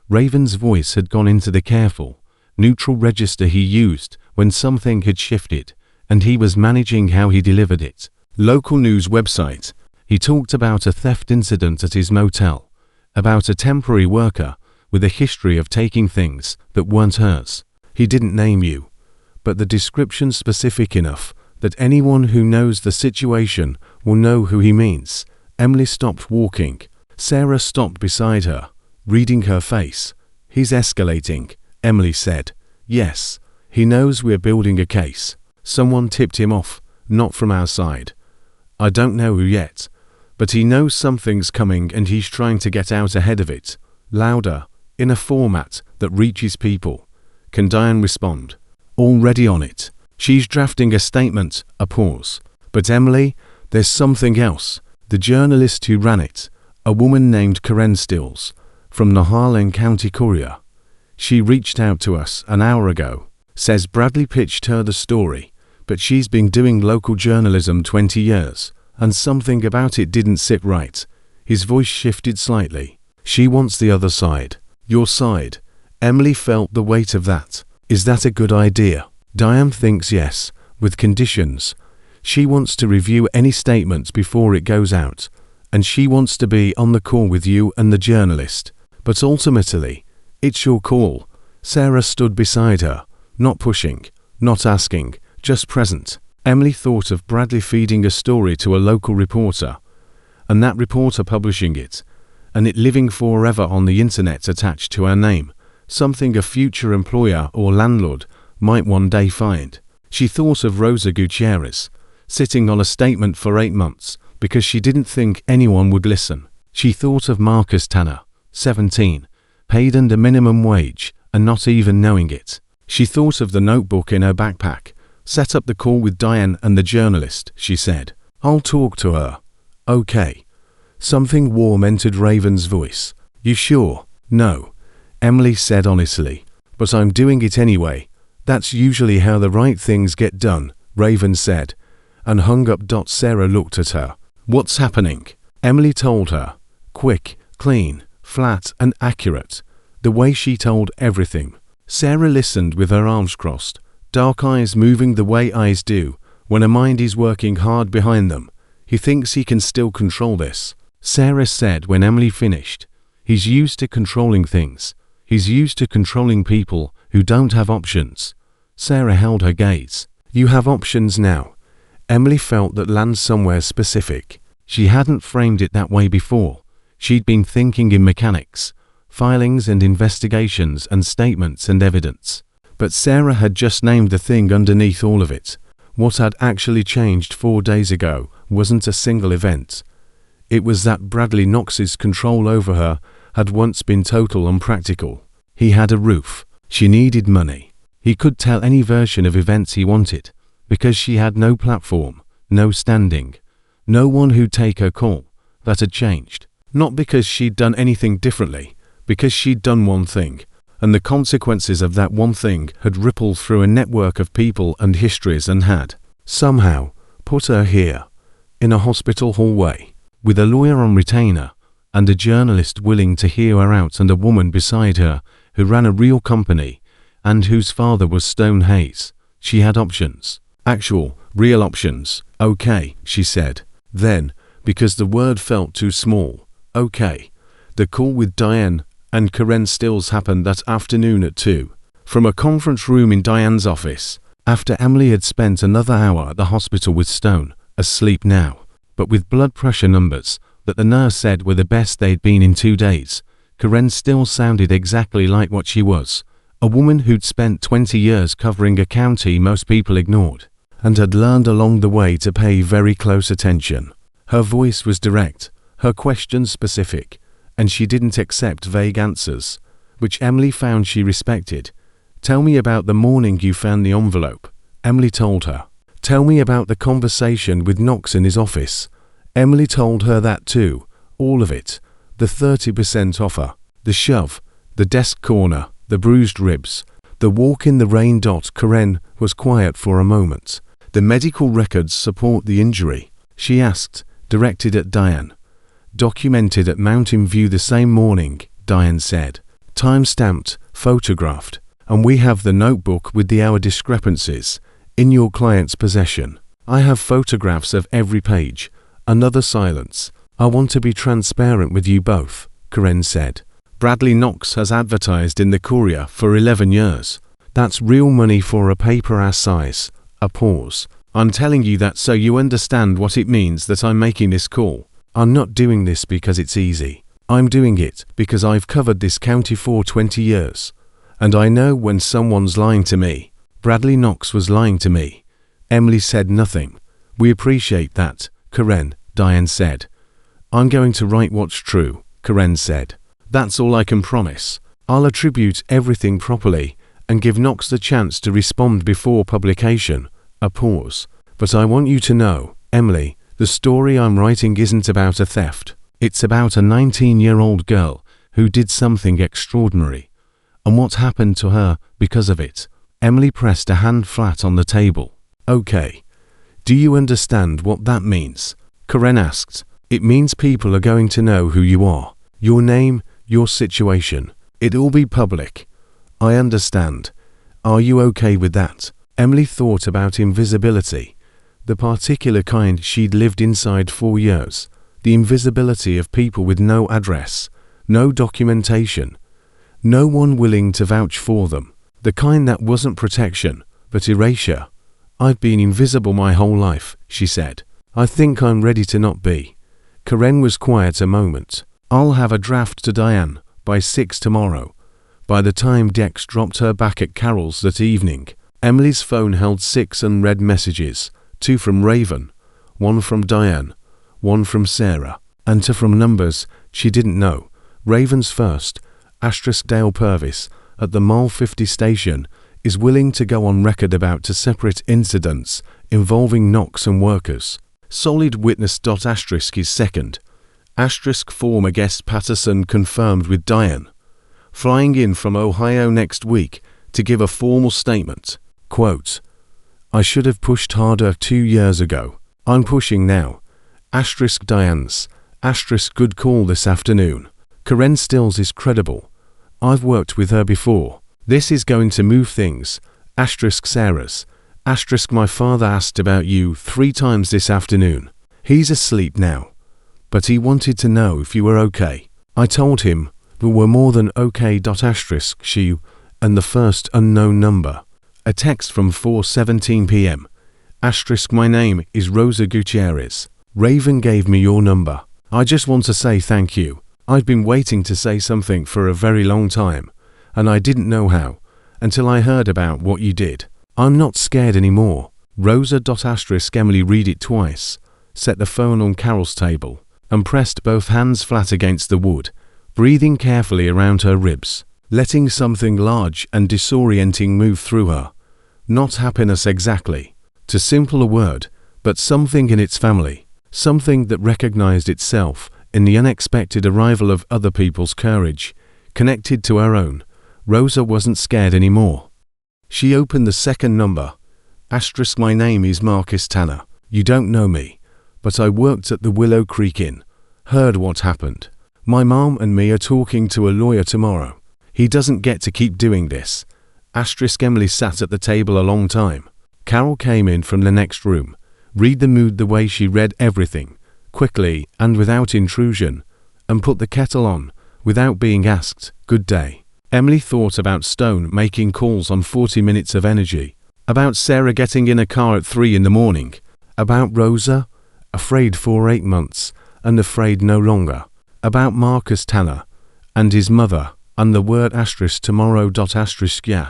Raven's voice had gone into the careful, neutral register he used when something had shifted, and he was managing how he delivered it. Local news website. He talked about a theft incident at his motel, about a temporary worker with a history of taking things that weren't hers. He didn't name you, but the description specific enough that anyone who knows the situation will know who he means. Emily stopped walking, Sarah stopped beside her, reading her face. He's escalating, Emily said. Yes, he knows we're building a case. Someone tipped him off, not from our side. I don't know who yet, but he knows something's coming and he's trying to get out ahead of it. Louder, in a format that reaches people. Can Diane respond? Already on it. She's drafting a statement, a pause. But Emily, there's something else. The journalist who ran it, a woman named Karen Stills, from the Harlan County Courier. She reached out to us an hour ago. Says Bradley pitched her the story, but she's been doing local journalism 20 years, and something about it didn't sit right. His voice shifted slightly. She wants the other side. Your side. Emily felt the weight of that. Is that a good idea? Diane thinks yes, with conditions. She wants to review any statements before it goes out, and she wants to be on the call with you and the journalist. But ultimately, it's your call. Sarah stood beside her, not pushing, not asking, just present. Emily thought of Bradley feeding a story to a local reporter, and that reporter publishing it, and it living forever on the internet attached to her name, something a future employer or landlord might one day find. She thought of Rosa Gutierrez, sitting on a statement for 8 months because she didn't think anyone would listen. She thought of Marcus Tanner, 17, paid under minimum wage and not even knowing it. She thought of the notebook in her backpack. Set up the call with Diane and the journalist, she said. I'll talk to her. Okay. Something warm entered Raven's voice. You sure? No, Emily said honestly. But I'm doing it anyway. That's usually how the right things get done, Raven said, and hung up. Sarah looked at her. What's happening? Emily told her. Quick, clean, flat and accurate. The way she told everything. Sarah listened with her arms crossed, dark eyes moving the way eyes do when a mind is working hard behind them. He thinks he can still control this, Sarah said when Emily finished. He's used to controlling things. He's used to controlling people who don't have options. Sarah held her gaze. You have options now. Emily felt that land somewhere specific. She hadn't framed it that way before. She'd been thinking in mechanics, filings and investigations and statements and evidence. But Sarah had just named the thing underneath all of it. What had actually changed 4 days ago wasn't a single event. It was that Bradley Knox's control over her had once been total and practical. He had a roof. She needed money. He could tell any version of events he wanted, because she had no platform, no standing, no one who'd take her call. That had changed. Not because she'd done anything differently, because she'd done one thing, and the consequences of that one thing had rippled through a network of people and histories and had, somehow, put her here, in a hospital hallway, with a lawyer on retainer, and a journalist willing to hear her out and a woman beside her who ran a real company, and whose father was Stone Hayes. She had options. Actual, real options. Okay, she said. Then, because the word felt too small, okay. The call with Diane and Karen Stills happened that afternoon at 2. From a conference room in Diane's office, after Emily had spent another hour at the hospital with Stone, asleep now, but with blood pressure numbers that the nurse said were the best they'd been in 2 days. Karen still sounded exactly like what she was, a woman who'd spent 20 years covering a county most people ignored, and had learned along the way to pay very close attention. Her voice was direct, her questions specific, and she didn't accept vague answers, which Emily found she respected. Tell me about the morning you found the envelope, Emily told her. Tell me about the conversation with Knox in his office. Emily told her that too, all of it. The 30% offer, the shove, the desk corner, the bruised ribs, the walk in the rain. Karen was quiet for a moment. The medical records support the injury, she asked, directed at Diane. Documented at Mountain View the same morning, Diane said. Time-stamped, photographed, and we have the notebook with the hour discrepancies in your client's possession. I have photographs of every page. Another silence. I want to be transparent with you both, Karen said. Bradley Knox has advertised in the Courier for 11 years. That's real money for a paper our size. A pause. I'm telling you that so you understand what it means that I'm making this call. I'm not doing this because it's easy. I'm doing it because I've covered this county for 20 years. And I know when someone's lying to me. Bradley Knox was lying to me. Emily said nothing. We appreciate that, Karen, Diane said. I'm going to write what's true, Karen said. That's all I can promise. I'll attribute everything properly and give Knox the chance to respond before publication. A pause. But I want you to know, Emily, the story I'm writing isn't about a theft. It's about a 19-year-old girl who did something extraordinary. And what happened to her because of it. Emily pressed a hand flat on the table. Okay. Do you understand what that means? Karen asked. It means people are going to know who you are. Your name, your situation. It'll be public. I understand. Are you okay with that? Emily thought about invisibility. The particular kind she'd lived inside 4 years. The invisibility of people with no address, no documentation, no one willing to vouch for them. The kind that wasn't protection, but erasure. I've been invisible my whole life, she said. I think I'm ready to not be. Karen was quiet a moment. I'll have a draft to Diane by 6 tomorrow. By the time Dex dropped her back at Carol's that evening, Emily's phone held 6 unread messages, 2 from Raven, 1 from Diane, 1 from Sarah, and 2 from numbers she didn't know. Raven's first, Dale Purvis, at the Mile 50 station, is willing to go on record about 2 separate incidents involving Knox and workers. Solid witness. Is second. Former guest Patterson confirmed with Diane. Flying in from Ohio next week to give a formal statement. Quote, I should have pushed harder 2 years ago. I'm pushing now. Diane's. Good call this afternoon. Karen Stills is credible. I've worked with her before. This is going to move things. Sarah's. My father asked about you 3 times this afternoon. He's asleep now. But he wanted to know if you were okay. I told him, but we're more than okay. She, and the first unknown number. A text from 4:17 p.m. My name is Rosa Gutierrez. Raven gave me your number. I just want to say thank you. I've been waiting to say something for a very long time, and I didn't know how, until I heard about what you did. I'm not scared anymore. Rosa. Emily read it twice, set the phone on Carol's table, and pressed both hands flat against the wood, breathing carefully around her ribs, letting something large and disorienting move through her. Not happiness exactly, too simple a word, but something in its family, something that recognized itself in the unexpected arrival of other people's courage, connected to her own. Rosa wasn't scared anymore. She opened the second number. My name is Marcus Tanner. You don't know me, but I worked at the Willow Creek Inn. Heard what happened. My mom and me are talking to a lawyer tomorrow. He doesn't get to keep doing this. Emily sat at the table a long time. Carol came in from the next room. Read the mood the way she read everything, quickly and without intrusion, and put the kettle on, without being asked, good day. Emily thought about Stone making calls on 40 minutes of energy, about Sarah getting in a car at 3 in the morning, about Rosa, afraid for 8 months, and afraid no longer, about Marcus Tanner, and his mother, and the word tomorrow. Yeah.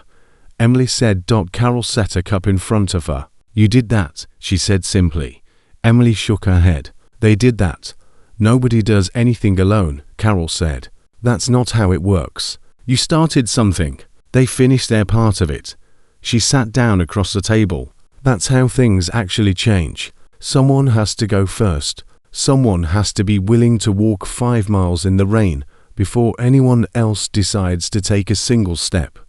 Emily said. Carol set a cup in front of her. You did that, she said simply. Emily shook her head. They did that. Nobody does anything alone, Carol said. That's not how it works. You started something. They finished their part of it. She sat down across the table. That's how things actually change. Someone has to go first. Someone has to be willing to walk 5 miles in the rain before anyone else decides to take a single step.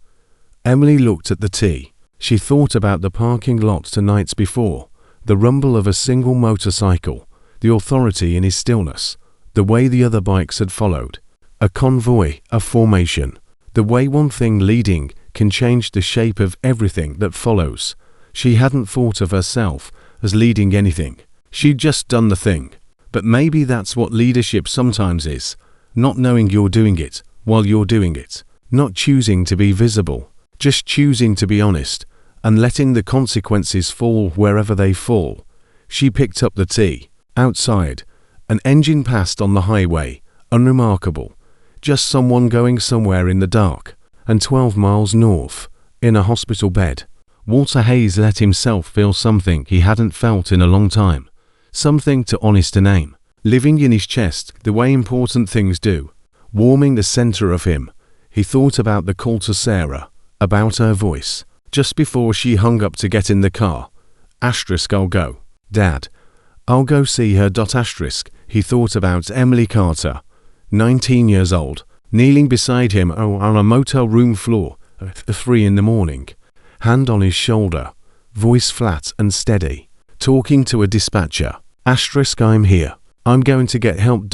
Emily looked at the tea. She thought about the parking lot 2 nights before, the rumble of a single motorcycle, the authority in his stillness, the way the other bikes had followed. A convoy, a formation. The way one thing leading can change the shape of everything that follows. She hadn't thought of herself as leading anything. She'd just done the thing. But maybe that's what leadership sometimes is. Not knowing you're doing it while you're doing it. Not choosing to be visible. Just choosing to be honest and letting the consequences fall wherever they fall. She picked up the tea. Outside, an engine passed on the highway, unremarkable. Just someone going somewhere in the dark, and 12 miles north, in a hospital bed. Walter Hayes let himself feel something he hadn't felt in a long time. Something too honest to name. Living in his chest the way important things do. Warming the center of him. He thought about the call to Sarah. About her voice. Just before she hung up to get in the car. I'll go. Dad. I'll go see her. He thought about Emily Carter. 19 years old. Kneeling beside him on a motel room floor at 3 in the morning. Hand on his shoulder. Voice flat and steady. Talking to a dispatcher. I'm here. I'm going to get help.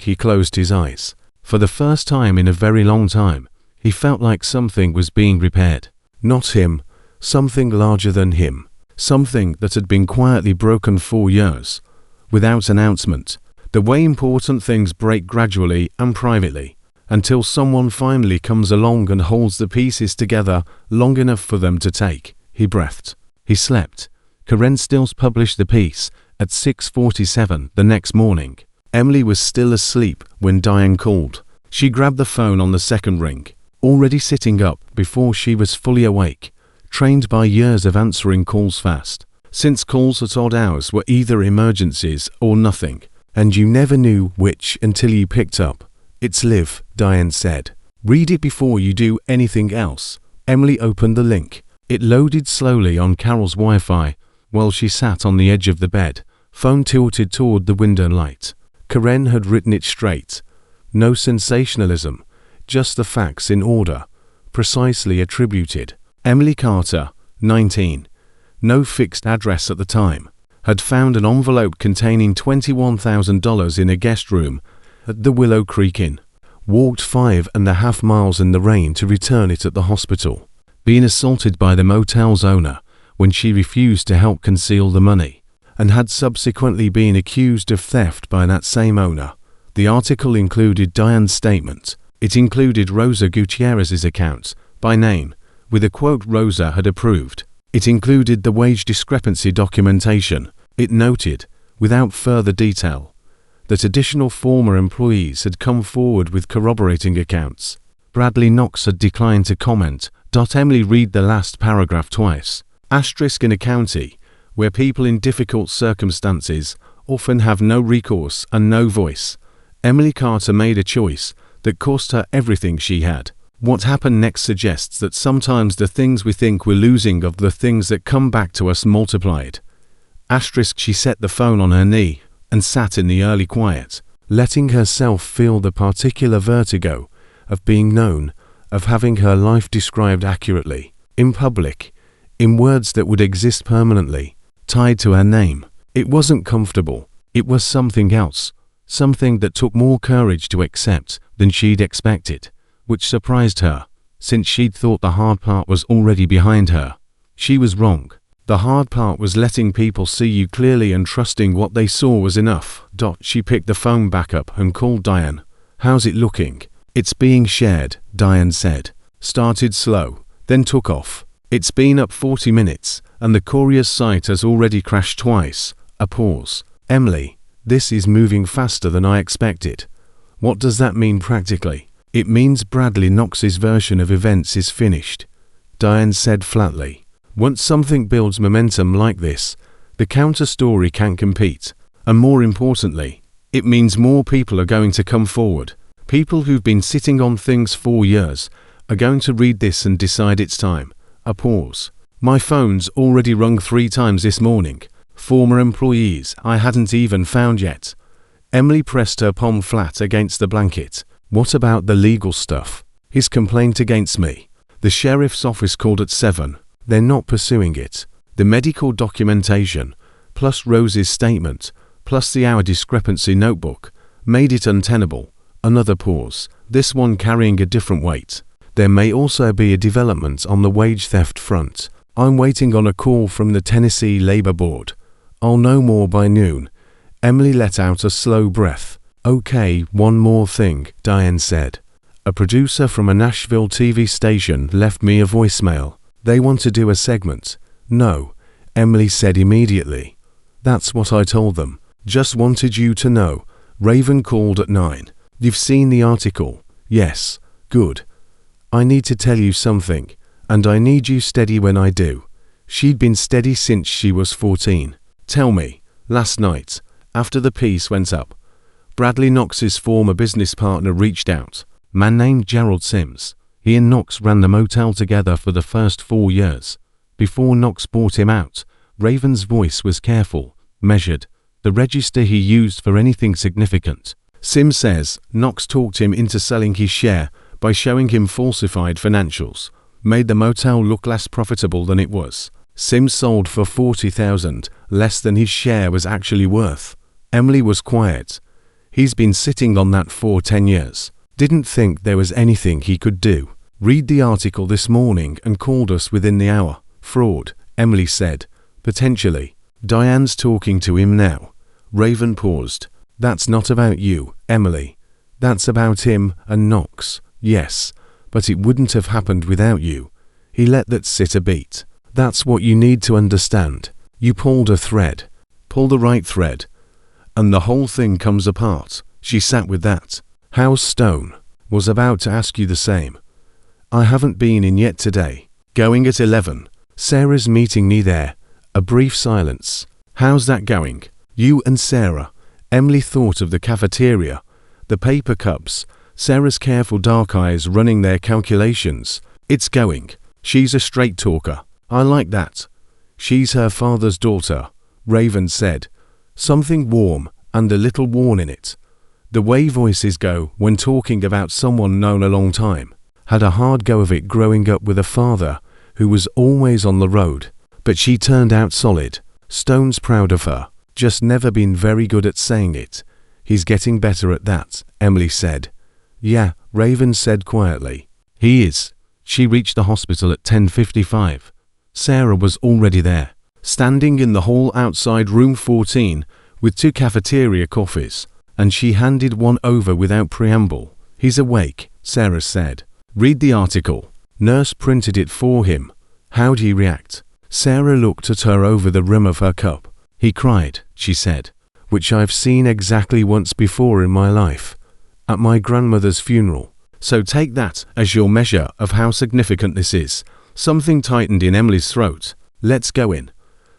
He closed his eyes. For the first time in a very long time, he felt like something was being repaired. Not him. Something larger than him. Something that had been quietly broken for years. Without announcement. The way important things break gradually and privately. Until someone finally comes along and holds the pieces together long enough for them to take. He breathed. He slept. Karen Stills published the piece at 6:47 the next morning. Emily was still asleep when Diane called. She grabbed the phone on the second ring, already sitting up before she was fully awake, trained by years of answering calls fast. Since calls at odd hours were either emergencies or nothing, and you never knew which until you picked up. It's Liv, Diane said. Read it before you do anything else. Emily opened the link. It loaded slowly on Carol's Wi-Fi while she sat on the edge of the bed, phone tilted toward the window light. Karen had written it straight. No sensationalism, just the facts in order, precisely attributed. Emily Carter, 19, no fixed address at the time, had found an envelope containing $21,000 in a guest room at the Willow Creek Inn. Walked 5.5 miles in the rain to return it at the hospital. Been assaulted by the motel's owner when she refused to help conceal the money, and had subsequently been accused of theft by that same owner. The article included Diane's statement. It included Rosa Gutierrez's account, by name, with a quote Rosa had approved. It included the wage discrepancy documentation. It noted, without further detail, that additional former employees had come forward with corroborating accounts. Bradley Knox had declined to comment. Emily read the last paragraph twice. In a county where people in difficult circumstances often have no recourse and no voice, Emily Carter made a choice that cost her everything she had. What happened next suggests that sometimes the things we think we're losing are the things that come back to us multiplied. She set the phone on her knee and sat in the early quiet, letting herself feel the particular vertigo of being known, of having her life described accurately, in public, in words that would exist permanently, tied to her name. It wasn't comfortable. It was something else, something that took more courage to accept than she'd expected, which surprised her, since she'd thought the hard part was already behind her. She was wrong. The hard part was letting people see you clearly and trusting what they saw was enough. She picked the phone back up and called Diane. How's it looking? It's being shared, Diane said. Started slow, then took off. It's been up 40 minutes, and the courier's site has already crashed twice. A pause. Emily, this is moving faster than I expected. What does that mean practically? It means Bradley Knox's version of events is finished, Diane said flatly. Once something builds momentum like this, the counter-story can compete. And more importantly, it means more people are going to come forward. People who've been sitting on things for years are going to read this and decide it's time. A pause. My phone's already rung 3 times this morning. Former employees I hadn't even found yet. Emily pressed her palm flat against the blanket. What about the legal stuff? His complaint against me. The sheriff's office called at 7. They're not pursuing it. The medical documentation, plus Rose's statement, plus the hour discrepancy notebook, made it untenable. Another pause, this one carrying a different weight. There may also be a development on the wage theft front. I'm waiting on a call from the Tennessee Labor Board. I'll know more by noon. Emily let out a slow breath. Okay, one more thing, Diane said. A producer from a Nashville TV station left me a voicemail. They want to do a segment. No, Emily said immediately. That's what I told them. Just wanted you to know. Raven called at 9. You've seen the article? Yes. Good. I need to tell you something, and I need you steady when I do. She'd been steady since she was 14. Tell me, last night, after the piece went up, Bradley Knox's former business partner reached out, man named Gerald Sims. He and Knox ran the motel together for the first 4 years. Before Knox bought him out, Raven's voice was careful, measured, the register he used for anything significant. Sims says Knox talked him into selling his share by showing him falsified financials, made the motel look less profitable than it was. Sims sold for $40,000, less than his share was actually worth. Emily was quiet. He's been sitting on that for 10 years. Didn't think there was anything he could do. Read the article this morning and called us within the hour. Fraud, Emily said. Potentially. Diane's talking to him now. Raven paused. That's not about you, Emily. That's about him and Knox. Yes, but it wouldn't have happened without you. He let that sit a beat. That's what you need to understand. You pulled a thread. Pull the right thread. And the whole thing comes apart. She sat with that. How's Stone? Was about to ask you the same. I haven't been in yet today. Going at 11. Sarah's meeting me there. A brief silence. How's that going? You and Sarah. Emily thought of the cafeteria, the paper cups, Sarah's careful dark eyes running their calculations. It's going. She's a straight talker. I like that. She's her father's daughter, Raven said. Something warm and a little worn in it. The way voices go when talking about someone known a long time. Had a hard go of it growing up with a father who was always on the road, but she turned out solid. Stone's proud of her, just never been very good at saying it. He's getting better at that, Emily said. Yeah, Raven said quietly. He is. She reached the hospital at 10:55. Sarah was already there, standing in the hall outside room 14 with 2 cafeteria coffees, and she handed one over without preamble. He's awake, Sarah said. Read the article. Nurse printed it for him. How'd he react? Sarah looked at her over the rim of her cup. He cried, she said, which I've seen exactly once before in my life. At my grandmother's funeral. So take that as your measure of how significant this is. Something tightened in Emily's throat. Let's go in.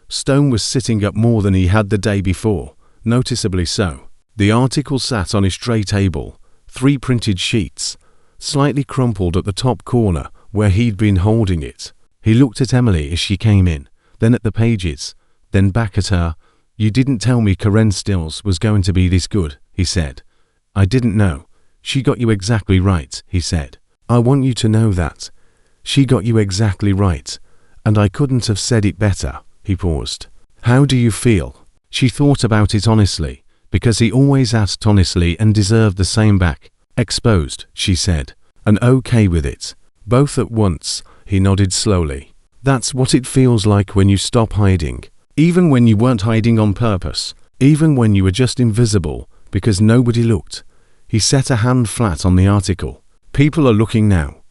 Stone was sitting up more than he had the day before, noticeably so. The article sat on his tray table, 3 printed sheets, slightly crumpled at the top corner where he'd been holding it. He looked at Emily as she came in, then at the pages, then back at her. You didn't tell me Karen Stills was going to be this good, he said. I didn't know. She got you exactly right, he said. I want you to know that. She got you exactly right, and I couldn't have said it better. He paused. How do you feel? She thought about it honestly, because he always asked honestly and deserved the same back. Exposed, she said, and okay with it. Both at once, he nodded slowly. That's what it feels like when you stop hiding. Even when you weren't hiding on purpose, even when you were just invisible, because nobody looked. He set a hand flat on the article. People are looking now.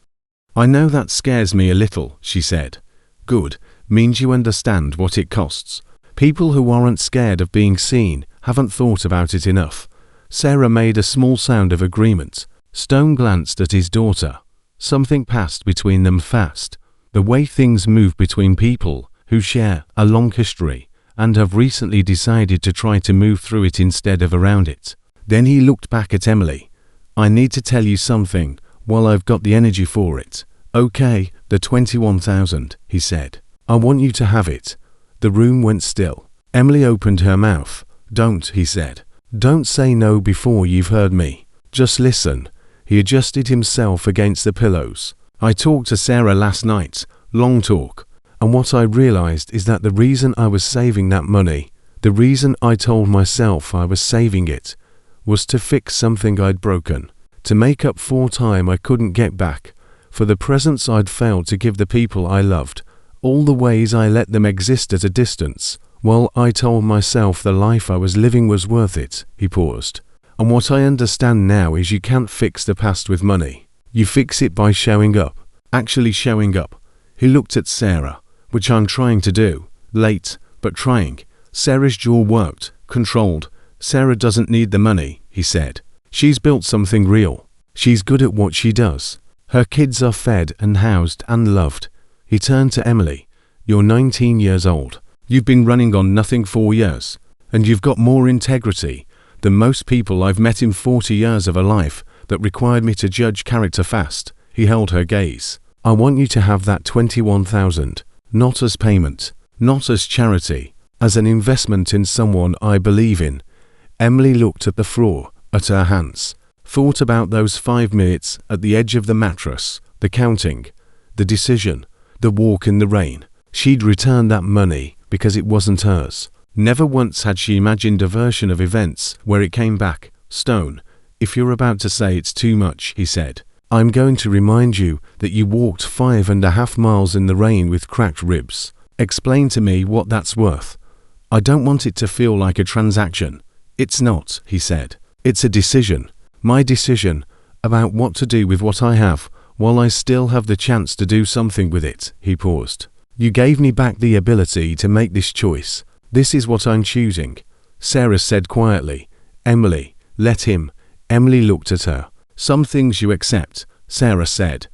I know that scares me a little, she said. Good, means you understand what it costs. People who aren't scared of being seen haven't thought about it enough. Sarah made a small sound of agreement. Stone glanced at his daughter. Something passed between them fast. The way things move between people who share a long history and have recently decided to try to move through it instead of around it. Then he looked back at Emily. I need to tell you something while I've got the energy for it. Okay, the 21,000, he said. I want you to have it. The room went still. Emily opened her mouth. Don't, he said. Don't say no before you've heard me. Just listen. He adjusted himself against the pillows. I talked to Sarah last night, long talk, and what I realized is that the reason I was saving that money, the reason I told myself I was saving it, was to fix something I'd broken, to make up for time I couldn't get back, for the presents I'd failed to give the people I loved, all the ways I let them exist at a distance. Well, I told myself the life I was living was worth it. He paused. And what I understand now is you can't fix the past with money. You fix it by showing up. Actually showing up. He looked at Sarah, which I'm trying to do. Late, but trying. Sarah's jaw worked, controlled. Sarah doesn't need the money, he said. She's built something real. She's good at what she does. Her kids are fed and housed and loved. He turned to Emily. You're 19 years old. You've been running on nothing 4 years. And you've got more integrity than most people I've met in 40 years of a life that required me to judge character fast. He held her gaze. I want you to have that $21,000, not as payment, not as charity, as an investment in someone I believe in. Emily looked at the floor, at her hands, thought about those 5 minutes at the edge of the mattress, the counting, the decision, the walk in the rain. She'd return that money because it wasn't hers. Never once had she imagined a version of events where it came back. Stone, if you're about to say it's too much, he said, I'm going to remind you that you walked 5.5 miles in the rain with cracked ribs. Explain to me what that's worth. I don't want it to feel like a transaction. It's not, he said. It's a decision. My decision about what to do with what I have while I still have the chance to do something with it. He paused. You gave me back the ability to make this choice. This is what I'm choosing. Sarah said quietly. Emily, let him. Emily looked at her. Some things you accept, Sarah said.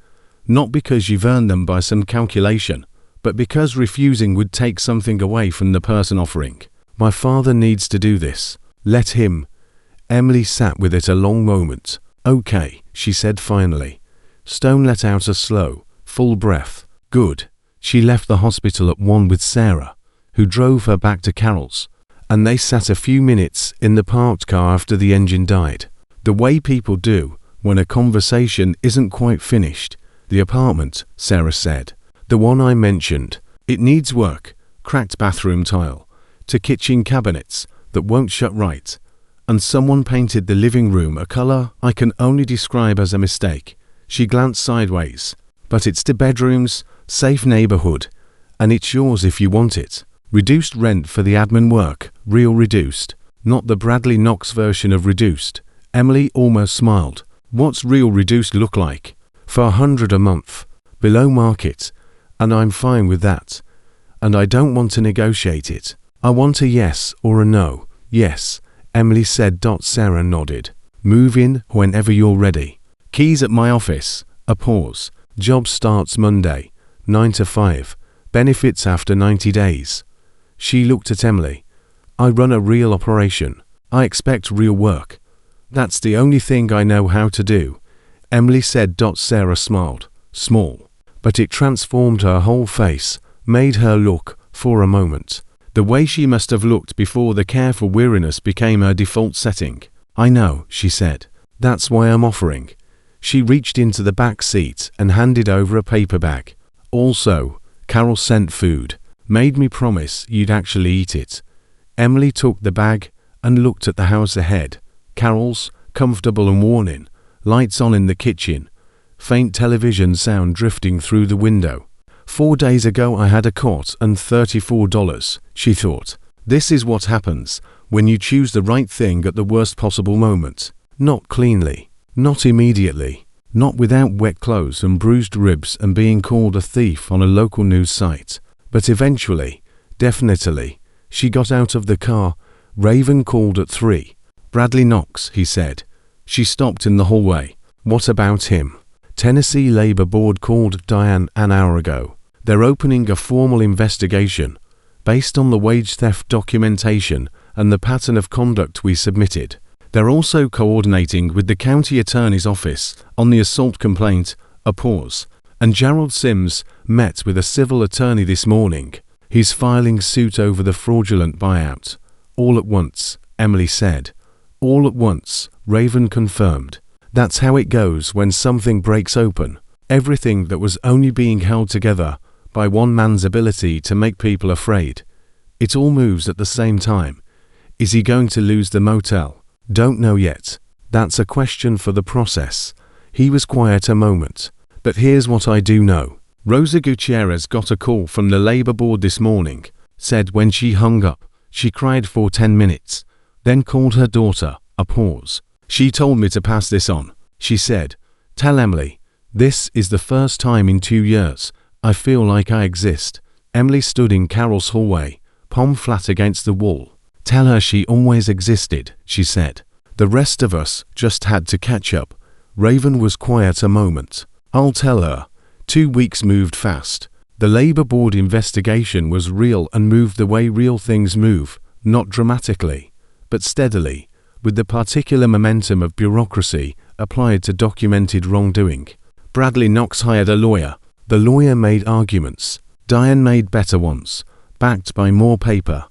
Not because you've earned them by some calculation, but because refusing would take something away from the person offering. My father needs to do this. Let him. Emily sat with it a long moment. Okay, she said finally. Stone let out a slow, full breath. Good. She left the hospital at 1 with Sarah, who drove her back to Carol's, and they sat a few minutes in the parked car after the engine died. The way people do when a conversation isn't quite finished. The apartment, Sarah said. The one I mentioned. It needs work. Cracked bathroom tile. To kitchen cabinets that won't shut right. And someone painted the living room a color I can only describe as a mistake. She glanced sideways. But it's 2 bedrooms, safe neighborhood, and it's yours if you want it. Reduced rent for the admin work, real reduced, not the Bradley Knox version of reduced. Emily almost smiled. What's real reduced look like? For $100 a month, below market, and I'm fine with that. And I don't want to negotiate it. I want a yes or a no. Yes, Emily said. Sarah nodded. Move in whenever you're ready. Keys at my office. A pause. Job starts Monday, 9 to 5. Benefits after 90 days. She looked at Emily. I run a real operation. I expect real work. That's the only thing I know how to do. Emily said. Sarah smiled. Small. But it transformed her whole face, made her look, for a moment, the way she must have looked before the careful weariness became her default setting. I know, she said. That's why I'm offering. She reached into the back seat and handed over a paper bag. Also, Carol sent food. Made me promise you'd actually eat it. Emily took the bag and looked at the house ahead. Carol's, comfortable and worn in, lights on in the kitchen, faint television sound drifting through the window. 4 days ago I had a cot and $34, she thought. This is what happens when you choose the right thing at the worst possible moment. Not cleanly, not immediately, not without wet clothes and bruised ribs and being called a thief on a local news site. But eventually, definitely, she got out of the car. Raven called at 3. Bradley Knox, he said. She stopped in the hallway. What about him? Tennessee Labor Board called Diane an hour ago. They're opening a formal investigation based on the wage theft documentation and the pattern of conduct we submitted. They're also coordinating with the county attorney's office on the assault complaint. A pause. And Gerald Sims met with a civil attorney this morning. He's filing suit over the fraudulent buyout. All at once, Emily said. All at once, Raven confirmed. That's how it goes when something breaks open. Everything that was only being held together by one man's ability to make people afraid. It all moves at the same time. Is he going to lose the motel? Don't know yet. That's a question for the process. He was quiet a moment. But here's what I do know. Rosa Gutierrez got a call from the labor board this morning, said when she hung up. She cried for 10 minutes, then called her daughter. A pause. She told me to pass this on. She said, tell Emily, this is the first time in 2 years I feel like I exist. Emily stood in Carol's hallway, palm flat against the wall. Tell her she always existed, she said. The rest of us just had to catch up. Raven was quiet a moment. I'll tell her. 2 weeks moved fast. The Labour Board investigation was real and moved the way real things move, not dramatically, but steadily, with the particular momentum of bureaucracy applied to documented wrongdoing. Bradley Knox hired a lawyer. The lawyer made arguments. Diane made better ones, backed by more paper.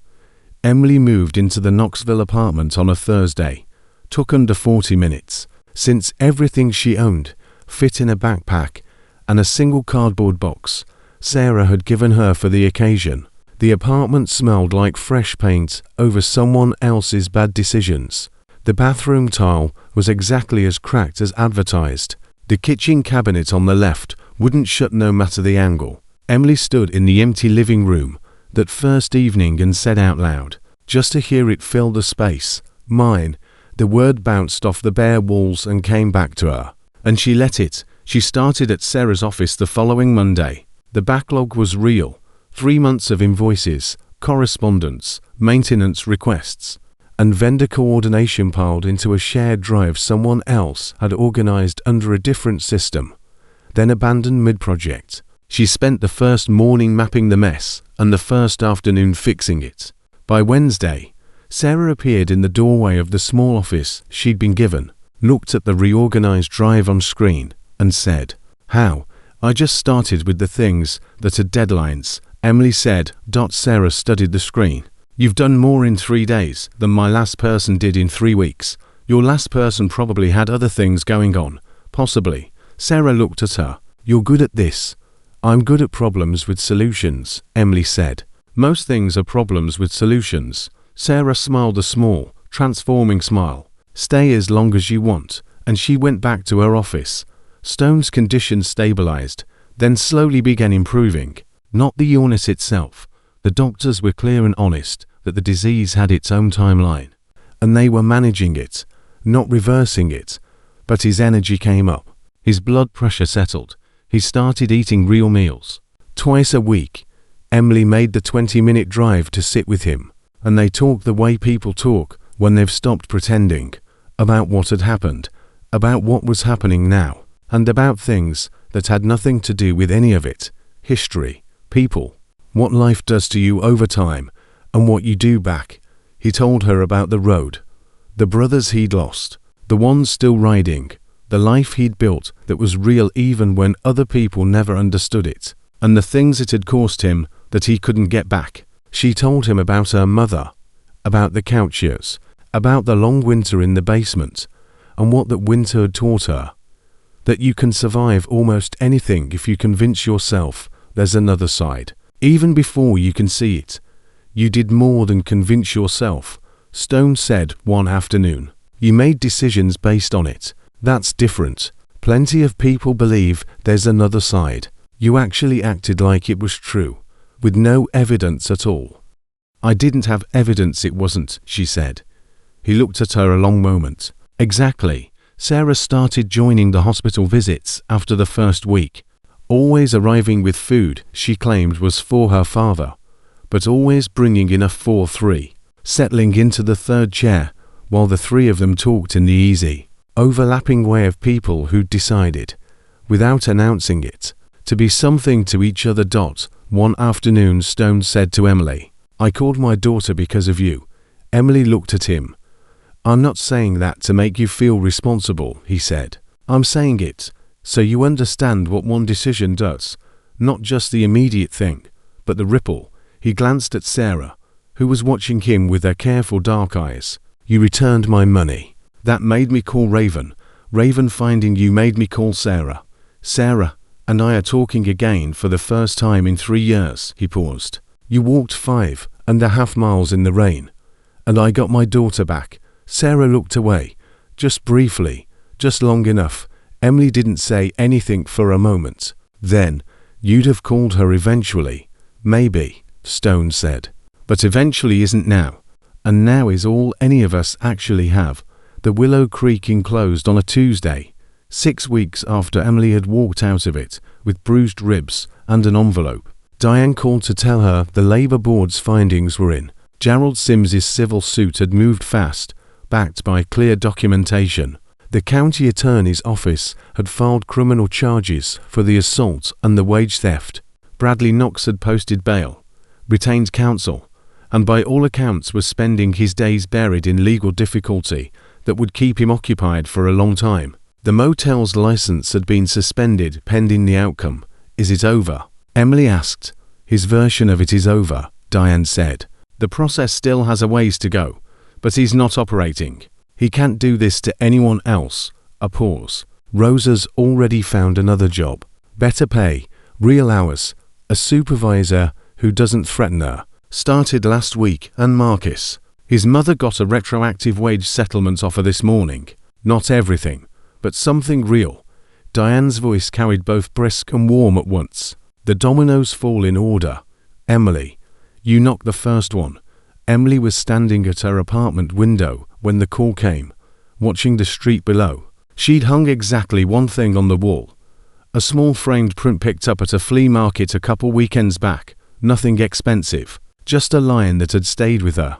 Emily moved into the Knoxville apartment on a Thursday. Took under 40 minutes, since everything she owned fit in a backpack and a single cardboard box Sarah had given her for the occasion. The apartment smelled like fresh paint over someone else's bad decisions. The bathroom tile was exactly as cracked as advertised. The kitchen cabinet on the left wouldn't shut no matter the angle. Emily stood in the empty living room that first evening and said out loud, just to hear it fill the space, "Mine." The word bounced off the bare walls and came back to her. And she let it. She started at Sarah's office the following Monday. The backlog was real. 3 months of invoices, correspondence, maintenance requests, and vendor coordination piled into a shared drive someone else had organized under a different system, then abandoned mid-project. She spent the first morning mapping the mess and the first afternoon fixing it. By Wednesday, Sarah appeared in the doorway of the small office she'd been given, looked at the reorganized drive on screen, and said, "How? I just started with the things that are deadlines," Emily said. Sarah studied the screen. "You've done more in 3 days than my last person did in 3 weeks. Your last person probably had other things going on. Possibly." Sarah looked at her. "You're good at this." "I'm good at problems with solutions," Emily said. "Most things are problems with solutions." Sarah smiled a small, transforming smile. "Stay as long as you want," and she went back to her office. Stone's condition stabilized, then slowly began improving. Not the illness itself. The doctors were clear and honest that the disease had its own timeline, and they were managing it, not reversing it. But his energy came up. His blood pressure settled. He started eating real meals. Twice a week, Emily made the 20-minute drive to sit with him, and they talked the way people talk when they've stopped pretending, about what had happened, about what was happening now, and about things that had nothing to do with any of it. History, people, what life does to you over time, and what you do back. He told her about the road, the brothers he'd lost, the ones still riding, the life he'd built that was real even when other people never understood it, and the things it had cost him that he couldn't get back. She told him about her mother, about the couch years, about the long winter in the basement, and what that winter had taught her. That you can survive almost anything if you convince yourself there's another side, even before you can see it. "You did more than convince yourself," Stone said one afternoon. "You made decisions based on it. That's different. Plenty of people believe there's another side. You actually acted like it was true, with no evidence at all." "I didn't have evidence it wasn't," she said. He looked at her a long moment. "Exactly." Sarah started joining the hospital visits after the first week. Always arriving with food she claimed was for her father, but always bringing enough for 3. Settling into the third chair while the 3 of them talked in the easy, overlapping way of people who'd decided, without announcing it, to be something to each other. One afternoon Stone said to Emily, "I called my daughter because of you." Emily looked at him. "I'm not saying that to make you feel responsible," he said. "I'm saying it so you understand what one decision does, not just the immediate thing, but the ripple." He glanced at Sarah, who was watching him with her careful dark eyes. "You returned my money. That made me call Raven. Raven finding you made me call Sarah. Sarah and I are talking again for the first time in 3 years." He paused. "You walked 5.5 miles in the rain, and I got my daughter back." Sarah looked away, just briefly, just long enough. Emily didn't say anything for a moment. "Then, you'd have called her eventually." "Maybe," Stone said. "But eventually isn't now. And now is all any of us actually have." The Willow Creek enclosed on a Tuesday, 6 weeks after Emily had walked out of it, with bruised ribs and an envelope. Diane called to tell her the Labour Board's findings were in. Gerald Sims's civil suit had moved fast, backed by clear documentation. The county attorney's office had filed criminal charges for the assault and the wage theft. Bradley Knox had posted bail, retained counsel, and by all accounts was spending his days buried in legal difficulty that would keep him occupied for a long time. The motel's license had been suspended pending the outcome. Is it over? Emily asked. His version of it is over, Diane said. The process still has a ways to go, but he's not operating. He can't do this to anyone else. A pause. Rosa's already found another job. Better pay, real hours, a supervisor who doesn't threaten her. Started last week, and Marcus. His mother got a retroactive wage settlement offer this morning. Not everything, but something real. Diane's voice carried both brisk and warm at once. The dominoes fall in order. Emily, you knocked the first one. Emily was standing at her apartment window when the call came, watching the street below. She'd hung exactly one thing on the wall. A small framed print picked up at a flea market a couple weekends back. Nothing expensive, just a line that had stayed with her.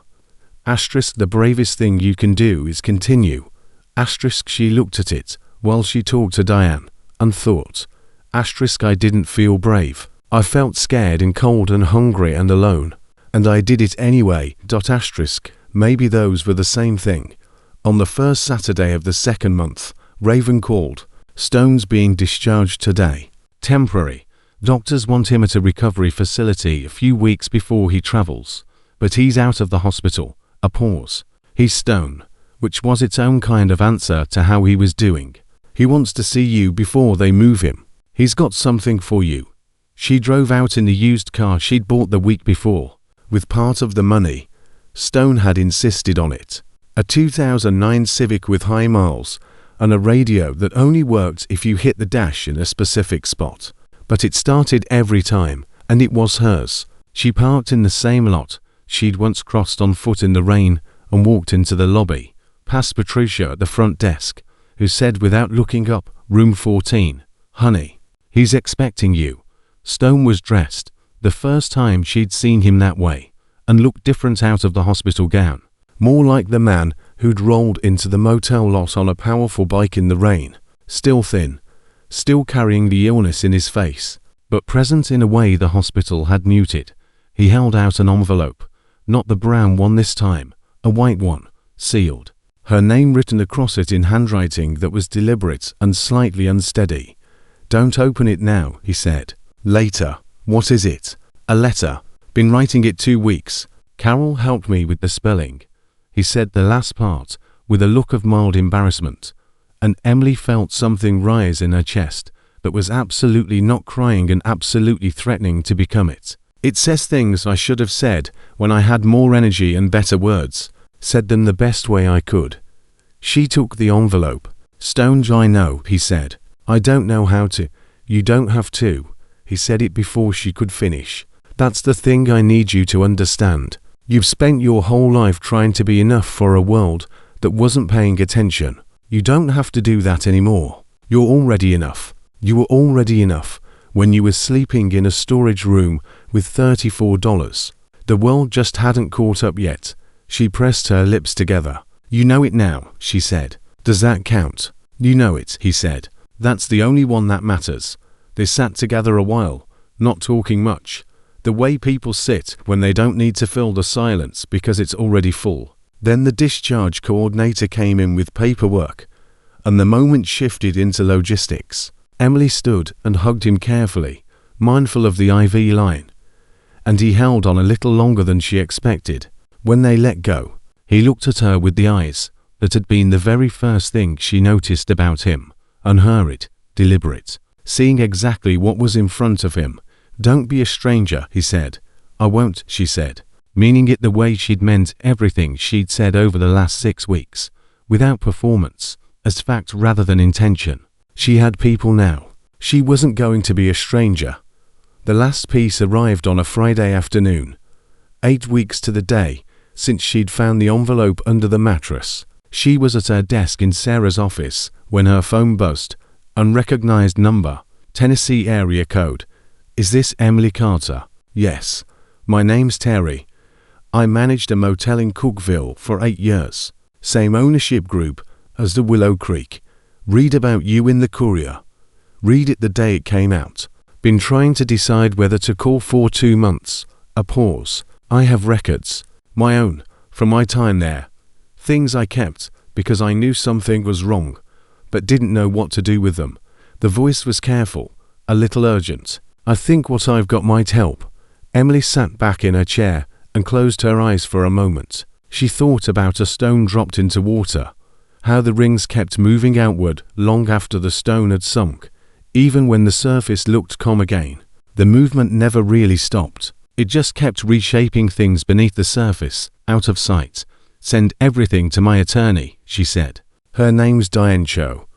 Asterisk, the bravest thing you can do is continue. Asterisk, she looked at it while she talked to Diane, and thought. Asterisk, I didn't feel brave. I felt scared and cold and hungry and alone. And I did it anyway. Asterisk, maybe those were the same thing. On the first Saturday of the second month, Raven called. Stone's being discharged today. Temporary. Doctors want him at a recovery facility a few weeks before he travels. But he's out of the hospital. A pause. He's Stone, which was its own kind of answer to how he was doing. He wants to see you before they move him. He's got something for you. She drove out in the used car she'd bought the week before. With part of the money, Stone had insisted on it. A 2009 Civic with high miles, and a radio that only worked if you hit the dash in a specific spot. But it started every time, and it was hers. She parked in the same lot she'd once crossed on foot in the rain and walked into the lobby, past Patricia at the front desk, who said without looking up, room 14. Honey, he's expecting you. Stone was dressed, the first time she'd seen him that way, and looked different out of the hospital gown. More like the man who'd rolled into the motel lot on a powerful bike in the rain. Still thin, still carrying the illness in his face, but present in a way the hospital had muted. He held out an envelope, not the brown one this time, a white one, sealed. Her name written across it in handwriting that was deliberate and slightly unsteady. Don't open it now, he said. Later. What is it? A letter. Been writing it 2 weeks. Carol helped me with the spelling. He said the last part, with a look of mild embarrassment, and Emily felt something rise in her chest that was absolutely not crying and absolutely threatening to become it. It says things I should have said when I had more energy and better words, said them the best way I could. She took the envelope. Stone, I know, he said. I don't know how to. You don't have to. He said it before she could finish. That's the thing I need you to understand. You've spent your whole life trying to be enough for a world that wasn't paying attention. You don't have to do that anymore. You're already enough. You were already enough when you were sleeping in a storage room with $34. The world just hadn't caught up yet. She pressed her lips together. You know it now, she said. Does that count? You know it, he said. That's the only one that matters. They sat together a while, not talking much. The way people sit when they don't need to fill the silence because it's already full. Then the discharge coordinator came in with paperwork, and the moment shifted into logistics. Emily stood and hugged him carefully, mindful of the IV line, and he held on a little longer than she expected. When they let go, he looked at her with the eyes that had been the very first thing she noticed about him, unhurried, deliberate, seeing exactly what was in front of him. Don't be a stranger, he said. I won't, she said, meaning it the way she'd meant everything she'd said over the last 6 weeks, without performance, as fact rather than intention. She had people now. She wasn't going to be a stranger. The last piece arrived on a Friday afternoon, 8 weeks to the day since she'd found the envelope under the mattress. She was at her desk in Sarah's office when her phone buzzed. Unrecognized number, Tennessee area code. Is this Emily Carter? Yes. My name's Terry. I managed a motel in Cookville for 8 years. Same ownership group as the Willow Creek. Read about you in the Courier. Read it the day it came out. Been trying to decide whether to call for 2 months. A pause. I have records. My own. From my time there. Things I kept because I knew something was wrong, but didn't know what to do with them. The voice was careful, a little urgent. I think what I've got might help. Emily sat back in her chair and closed her eyes for a moment. She thought about a stone dropped into water, how the rings kept moving outward long after the stone had sunk. Even when the surface looked calm again, the movement never really stopped. It just kept reshaping things beneath the surface, out of sight. Send everything to my attorney, she said. Her name's Diane Cho.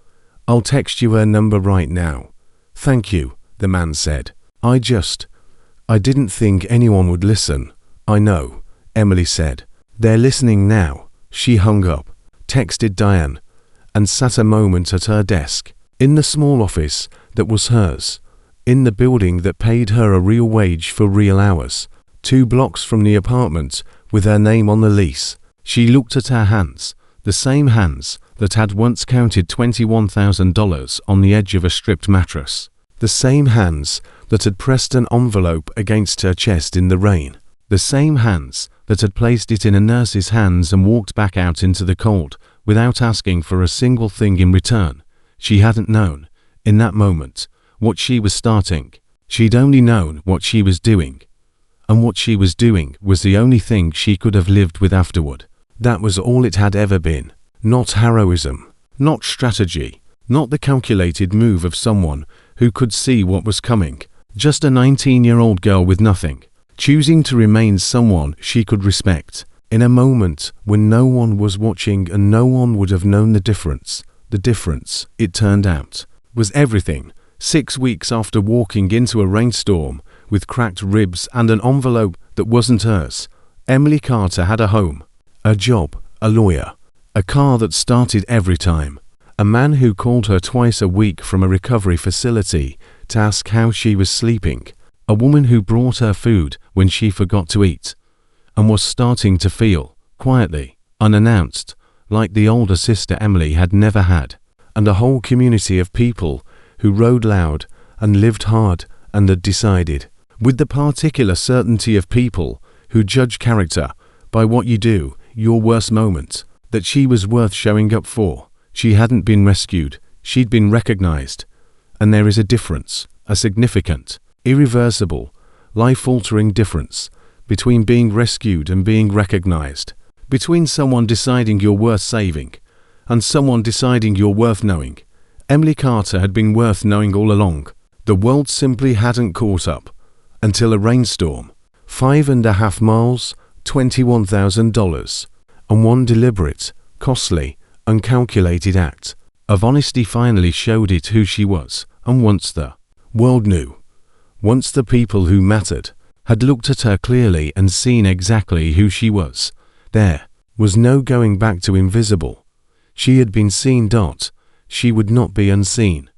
I'll text you her number right now. Thank you, the man said. I didn't think anyone would listen. I know, Emily said. They're listening now. She hung up, texted Diane, and sat a moment at her desk, in the small office that was hers, in the building that paid her a real wage for real hours, 2 blocks from the apartment with her name on the lease. She looked at her hands, the same hands that had once counted $21,000 on the edge of a stripped mattress, the same hands that had pressed an envelope against her chest in the rain, the same hands that had placed it in a nurse's hands and walked back out into the cold without asking for a single thing in return. She hadn't known, in that moment, what she was starting. She'd only known what she was doing. And what she was doing was the only thing she could have lived with afterward. That was all it had ever been. Not heroism, not strategy, not the calculated move of someone who could see what was coming. Just a 19-year-old girl with nothing, choosing to remain someone she could respect, in a moment when no one was watching and no one would have known the difference. The difference, it turned out, was everything. 6 weeks after walking into a rainstorm with cracked ribs and an envelope that wasn't hers, Emily Carter had a home, a job, a lawyer, a car that started every time, a man who called her twice a week from a recovery facility to ask how she was sleeping, a woman who brought her food when she forgot to eat, and was starting to feel, quietly, unannounced, like the older sister Emily had never had, and a whole community of people who rode loud and lived hard and had decided, with the particular certainty of people who judge character by what you do, your worst moment, that she was worth showing up for. She hadn't been rescued, she'd been recognized. And there is a difference, a significant, irreversible, life-altering difference between being rescued and being recognized, between someone deciding you're worth saving and someone deciding you're worth knowing. Emily Carter had been worth knowing all along. The world simply hadn't caught up until a rainstorm, 5.5 miles, $21,000, and one deliberate, costly, uncalculated act of honesty finally showed it who she was. And once the world knew, once the people who mattered had looked at her clearly and seen exactly who she was, there was no going back to invisible. She had been seen. She would not be unseen.